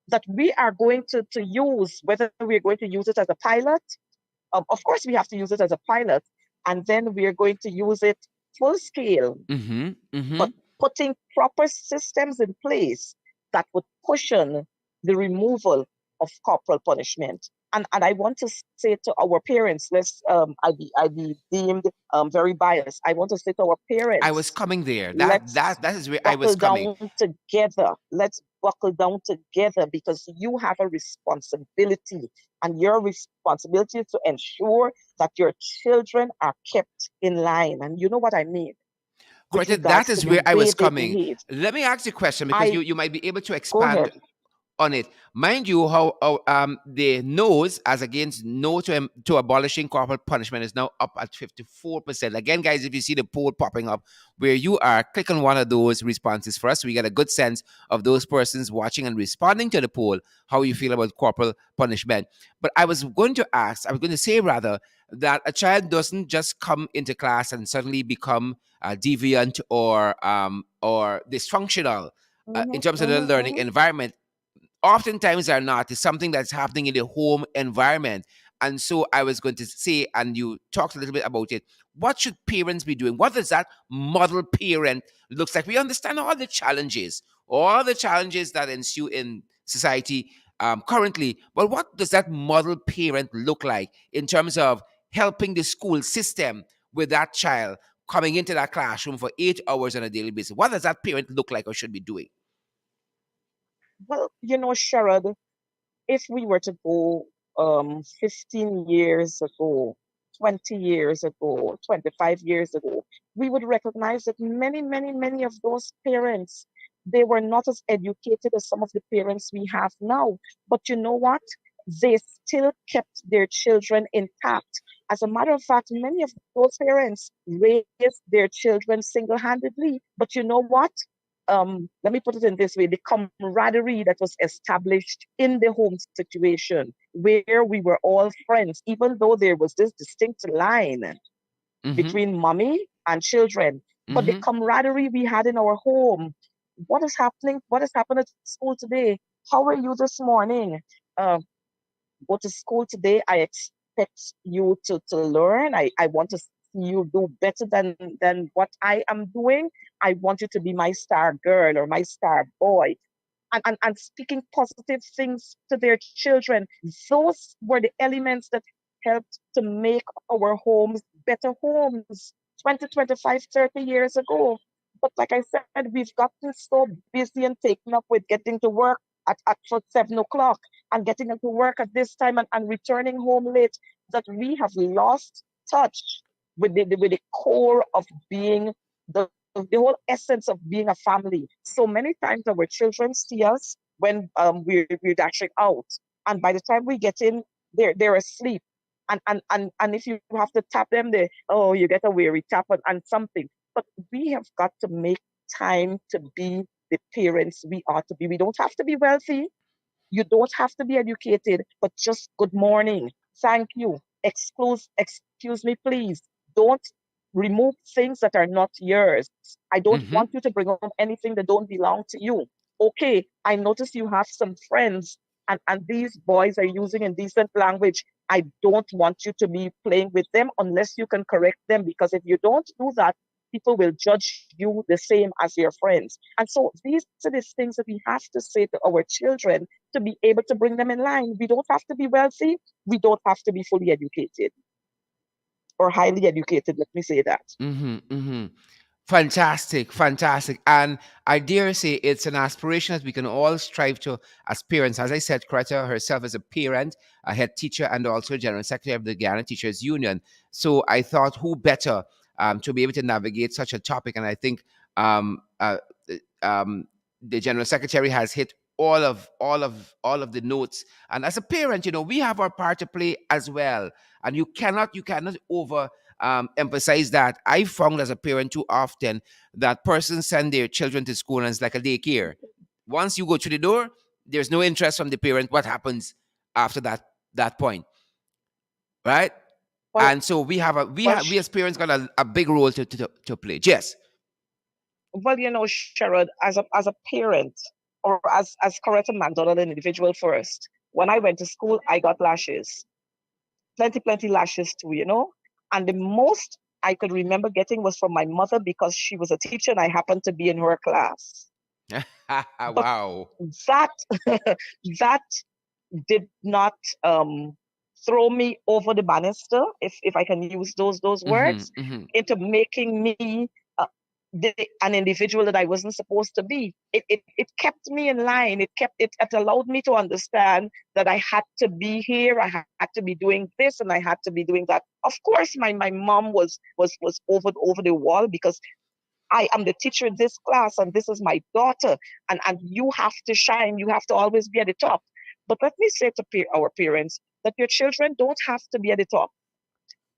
that we are going to use, whether we're going to use it as a pilot. Of course, we have to use it as a pilot, and then we are going to use it full scale,
Hmm. Hmm.
but putting proper systems in place that would cushion the removal of corporal punishment. And I want to say to our parents, I be deemed very biased. I want to say to our
I was
parents,
coming there. That
let's
that that is where I was
buckle
coming.
down together. Let's buckle down together because you have a responsibility, and your responsibility is to ensure that your children are kept in line. And you know what I mean with
Correct. That
regards to
is
the
where I
way
was
they
coming.
behave.
Let me ask you a question because
I
you might be able to
Go
expand
ahead.
on it. Mind you, how the no's as against no to abolishing corporal punishment is now up at 54%. Again, guys, if you see the poll popping up where you are, click on one of those responses for us. So we get a good sense of those persons watching and responding to the poll, how you feel about corporal punishment. But I was going to say rather that a child doesn't just come into class and suddenly become deviant or dysfunctional in terms of the learning
Mm-hmm.
environment. Oftentimes are not. It's something that's happening in the home environment. And so I was going to say, and you talked a little bit about it, what should parents be doing? What does that model parent looks like? We understand all the challenges that ensue in society currently, but what does that model parent look like in terms of helping the school system with that child coming into that classroom for 8 hours on a daily basis? What does that parent look like or should be doing?
Well, Sherrod, if we were to go 15 years ago, 20 years ago, 25 years ago, we would recognize that many, many, many of those parents, they were not as educated as some of the parents we have now. But you know what? They still kept their children intact. As a matter of fact, many of those parents raised their children single handedly. But you know what? Let me put it in this way, the camaraderie that was established in the home situation where we were all friends, even though there was this distinct line
Mm-hmm.
between mommy and children. But the
Mm-hmm.
camaraderie we had in our home, what is happening? What has happened at school today? How are you this morning? Uh, Go to school today. I expect you to learn. I want to see you do better than what I am doing. I want you to be my star girl or my star boy. And speaking positive things to their children. Those were the elements that helped to make our homes better homes 20, 25, 30 years ago. But like I said, we've gotten so busy and taken up with getting to work at for 7 o'clock and getting into work at this time and returning home late that we have lost touch with the core of being the whole essence of being a family. So many times our children see us when we're dashing out, and by the time we get in, they're asleep. And if you have to tap them, they oh you get a weary tap and something. But we have got to make time to be the parents we ought to be. We don't have to be wealthy. You don't have to be educated, but just good morning. Thank you. Excuse me, please. Don't remove things that are not yours. I don't
Mm-hmm.
want you to bring home anything that don't belong to you. Okay, I notice you have some friends and these boys are using indecent language. I don't want you to be playing with them unless you can correct them, because if you don't do that, people will judge you the same as your friends. And so these are the things that we have to say to our children to be able to bring them in line. We don't have to be wealthy. We don't have to be fully educated or highly educated. Let me say that.
Mm-hmm, mm-hmm. Fantastic, fantastic. And I dare say it's an aspiration that we can all strive to as parents. As I said, Coretta herself is a parent, a head teacher, and also general secretary of the Ghana Teachers Union. So I thought, who better to be able to navigate such a topic? And I think um, uh, um, the general secretary has hit all of the notes. And as a parent, we have our part to play as well. And you cannot over emphasize that. I found as a parent too often that persons send their children to school and it's like a daycare. Once you go through the door, there's no interest from the parent. What happens after that point, right?
Well,
And so
well,
we as parents got a big role to play. Yes.
Sherrod, as a parent, or as Coretta McDonald, an individual first, when I went to school, I got lashes, plenty lashes too. And the most I could remember getting was from my mother because she was a teacher and I happened to be in her class. But
Wow.
that that did not um, throw me over the banister, if I can use those
Hmm,
words,
hmm.
into making me an individual that I wasn't supposed to be. It kept me in line. It allowed me to understand that I had to be here. I had to be doing this, and I had to be doing that. Of course, my mom was over the wall because I am the teacher in this class and this is my daughter, and you have to shine. You have to always be at the top. But let me say to our parents that your children don't have to be at the top.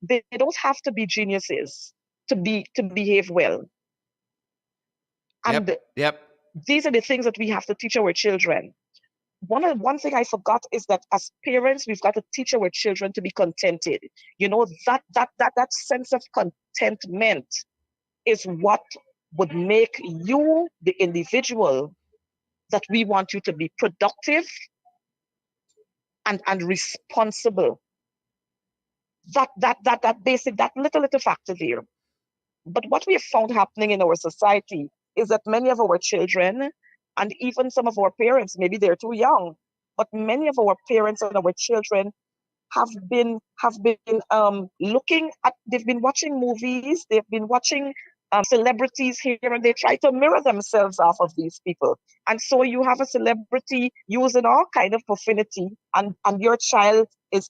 They don't have to be geniuses to behave well.
Yep.
And
Yep.
these are the things that we have to teach our children. One thing I forgot is that as parents, we've got to teach our children to be contented. That sense of contentment is what would make you the individual that we want you to be, productive and responsible. That basic, that little factor there. But what we have found happening in our society is that many of our children and even some of our parents, maybe they're too young, but many of our parents and our children have been looking at, they've been watching movies, they've been watching celebrities here, and they try to mirror themselves off of these people. And so you have a celebrity using all kind of profanity, and your child is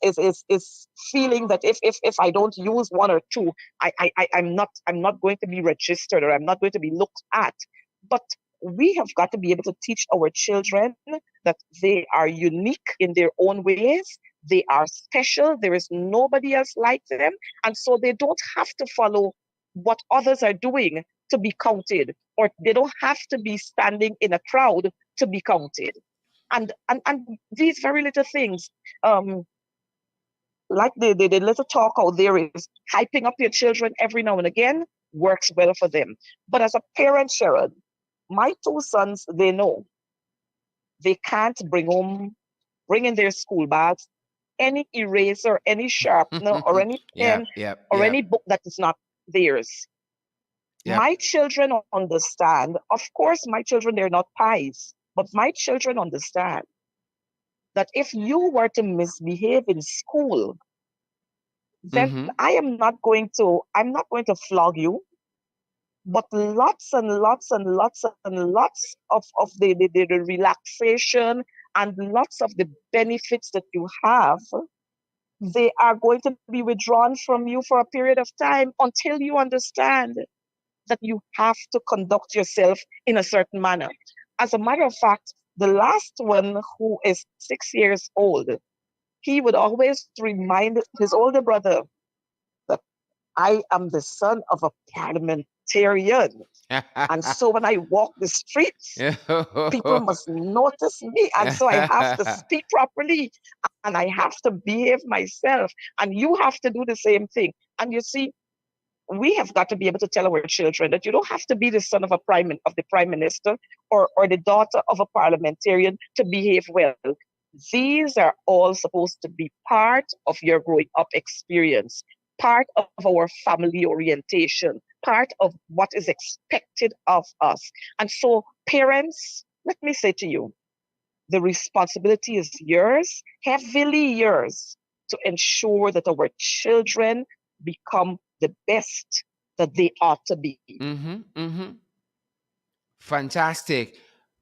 feeling that if I don't use one or two, I'm not going to be registered, or I'm not going to be looked at. But we have got to be able to teach our children that they are unique in their own ways. They are special. There is nobody else like them. And so they don't have to follow what others are doing to be counted, or they don't have to be standing in a crowd to be counted. And these very little things, um, like the little talk out there is hyping up your children every now and again works well for them. But as a parent, Sharon, my two sons, they know they can't bring in their school bags any eraser, any sharpener, or any pen,
Yep. Yep.
or
Yep.
any book that is not theirs.
Yep.
My children understand. Of course, my children, they're not pies, but my children understand that if you were to misbehave in school, then
Mm-hmm.
I'm not going to flog you, but lots and lots and lots and lots of the relaxation and lots of the benefits that you have, they are going to be withdrawn from you for a period of time until you understand that you have to conduct yourself in a certain manner. As a matter of fact, the last one, who is 6 years old, he would always remind his older brother that I am the son of a parliamentarian. And so when I walk the streets, people must notice me. And so I have to speak properly and I have to behave myself. And you have to do the same thing. And you see, we have got to be able to tell our children that you don't have to be the son of the prime minister, or the daughter of a parliamentarian to behave well. These are all supposed to be part of your growing up experience, part of our family orientation, part of what is expected of us. And so, parents, let me say to you, the responsibility is yours, heavily yours, to ensure that our children become the best that they ought to be.
Mm-hmm. Mm-hmm. Fantastic.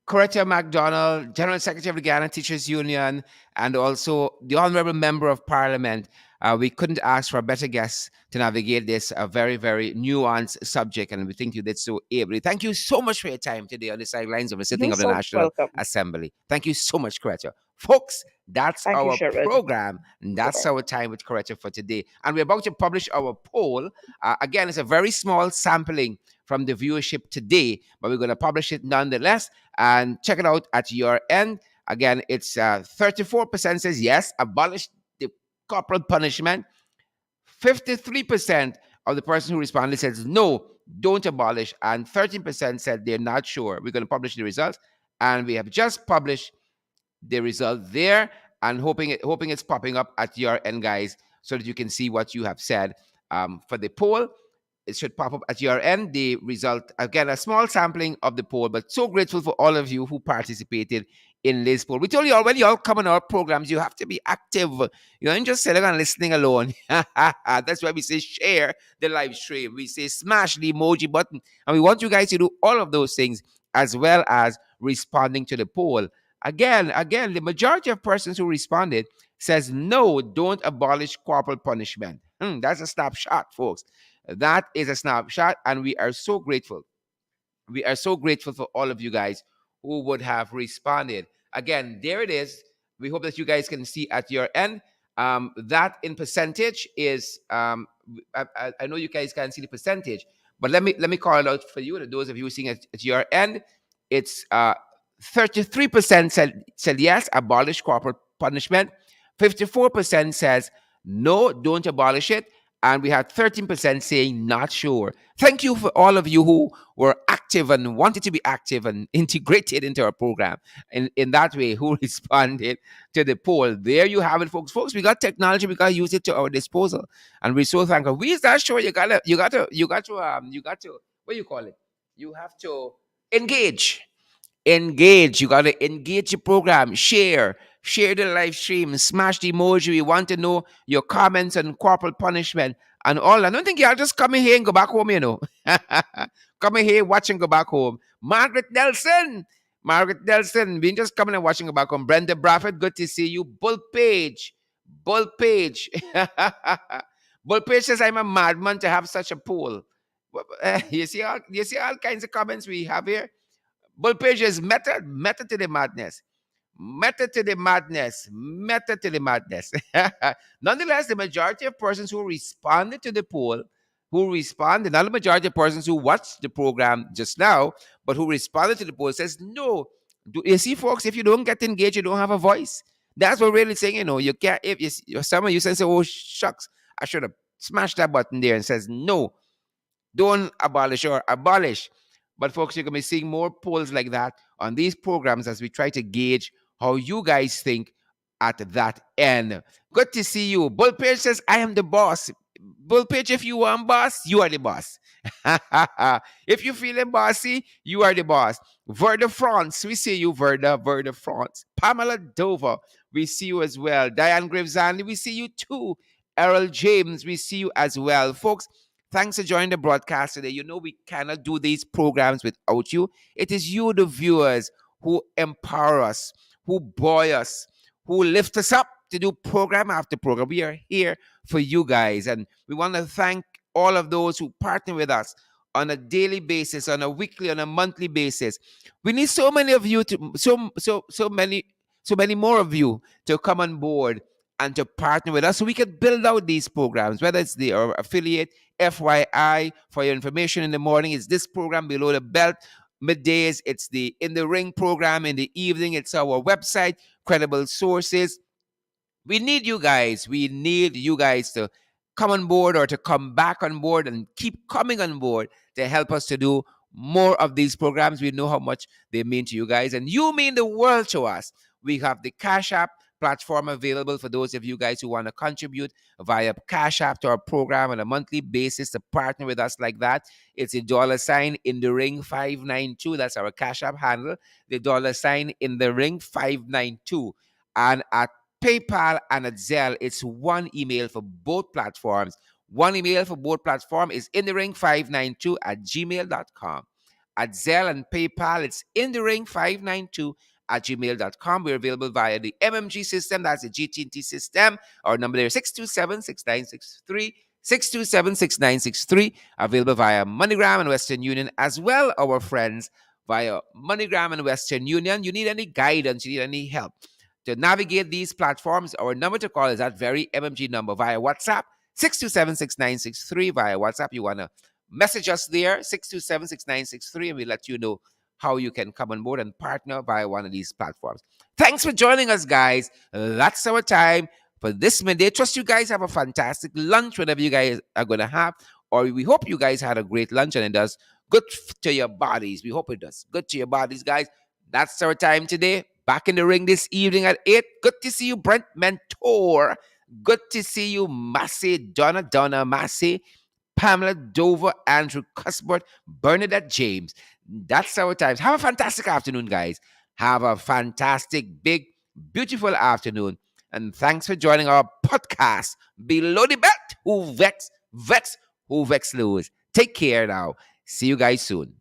Coretta MacDonald, General Secretary of the Ghana Teachers Union, and also the Honorable Member of Parliament. We couldn't ask for a better guest to navigate this very, very nuanced subject, and we think you did so ably. Thank you so much for your time today on the sidelines of the sitting
You're
of the
so
National
welcome.
Assembly. Thank you so much, Coretta. Folks, that's
Thank you,
our
Sharon.
program, and that's
Bye-bye.
our time with Coretta for today. And we're about to publish our poll. Again, it's a very small sampling from the viewership today, but we're going to publish it nonetheless. And check it out at your end. Again, it's 34% says yes, abolish the corporal punishment. 53% of the person who responded says no, don't abolish. And 13% said they're not sure. We're going to publish the results. And we have just published the result there, and hoping it's popping up at your end, guys, so that you can see what you have said for the poll. It should pop up at your end. The result, again, a small sampling of the poll, but so grateful for all of you who participated in this poll. We told you all, when you all come on our programs, you have to be active. You don't just sitting and listening alone. That's why we say share the live stream. We say smash the emoji button. And we want you guys to do all of those things as well as responding to the poll. Again, the majority of persons who responded says no, don't abolish corporal punishment. That's a snapshot, folks. That is a snapshot, and we are so grateful. We are so grateful for all of you guys who would have responded. Again, there it is. We hope that you guys can see at your end. That in percentage is I know you guys can't see the percentage, but let me call it out for you. To those of you seeing at your end, it's 33% said yes, abolish corporal punishment. 54% says no, don't abolish it, and we had 13% saying not sure. Thank you for all of you who were active and wanted to be active and integrated into our program in that way, who responded to the poll. There you have it, folks. Folks, we got technology, we got to use it to our disposal. And we're so thankful. We is that sure you got to what do you call it? You have to engage. You got to engage the program. Share the live stream. Smash the emoji. We want to know your comments on corporal punishment and all. I don't think y'all just come in here and go back home. Come in here, watch and go back home. Margaret Nelson, we just coming and watching, go back home. Brenda Bradford, good to see you. Bull Page. Bull Page says I'm a madman to have such a pool. You see all kinds of comments we have here. Bullpage is method to the madness. Method to the madness. Method to the madness. Nonetheless, the majority of persons who responded to the poll, not the majority of persons who watched the program just now, but who responded to the poll says no. You see, folks, if you don't get engaged, you don't have a voice. That's what really saying, you can't, if some of you say, oh, shucks, I should have smashed that button there and says no. Don't abolish or abolish. But folks, you're going to be seeing more polls like that on these programs as we try to gauge how you guys think at that end. Good to see you. Bull Page says, I am the boss. Bull Page, if you want boss, you are the boss. If you're feeling bossy, you are the boss. Verda France, we see you, Verda France. Pamela Dover, we see you as well. Diane Gravesandi, we see you too. Errol James, we see you as well. Folks, thanks for joining the broadcast today. You know we cannot do these programs without you. It is you, the viewers, who empower us, who buoy us, who lift us up to do program after program. We are here for you guys, and we want to thank all of those who partner with us on a daily basis, on a weekly, on a monthly basis. We need so many of you to so many more of you to come on board and to partner with us so we can build out these programs, whether it's the affiliate. FYI, for your information in the morning, it's this program below the belt. Middays, it's the In the Ring program. In the evening, it's our website, Credible Sources. We need you guys. We need you guys to come on board or to come back on board and keep coming on board to help us to do more of these programs. We know how much they mean to you guys, and you mean the world to us. We have the Cash App platform available for those of you guys who want to contribute via Cash App to our program on a monthly basis to partner with us like that. It's a dollar sign in the ring 592. That's our Cash App handle. The dollar sign in the ring 592. And at PayPal and at Zelle, it's one email for both platforms. One email for both platforms is in the ring 592 at gmail.com. At Zelle and PayPal, it's in the ring 592 at gmail.com. We're available via the MMG system. That's the GT&T system. Our number there is 627-6963. 627-6963. Available via MoneyGram and Western Union as well, our friends, via MoneyGram and Western Union. You need any guidance, you need any help to navigate these platforms, our number to call is that very MMG number via WhatsApp, 627-6963. Via WhatsApp, you want to message us there, 627-6963, and we'll let you know how you can come on board and partner via one of these platforms. Thanks for joining us, guys. That's our time for this midday. Trust you guys have a fantastic lunch, whatever you guys are going to have. Or we hope you guys had a great lunch and it does good to your bodies. We hope it does good to your bodies, guys. That's our time today. Back in the ring this evening at 8. Good to see you, Brent Mentor. Good to see you, Massey, Donna Massey, Pamela Dover, Andrew Cuthbert, Bernadette James. That's our times. Have a fantastic afternoon, guys. Have a fantastic, big, beautiful afternoon. And thanks for joining our podcast, Below the Belt. Who vex, who vex lose. Take care now. See you guys soon.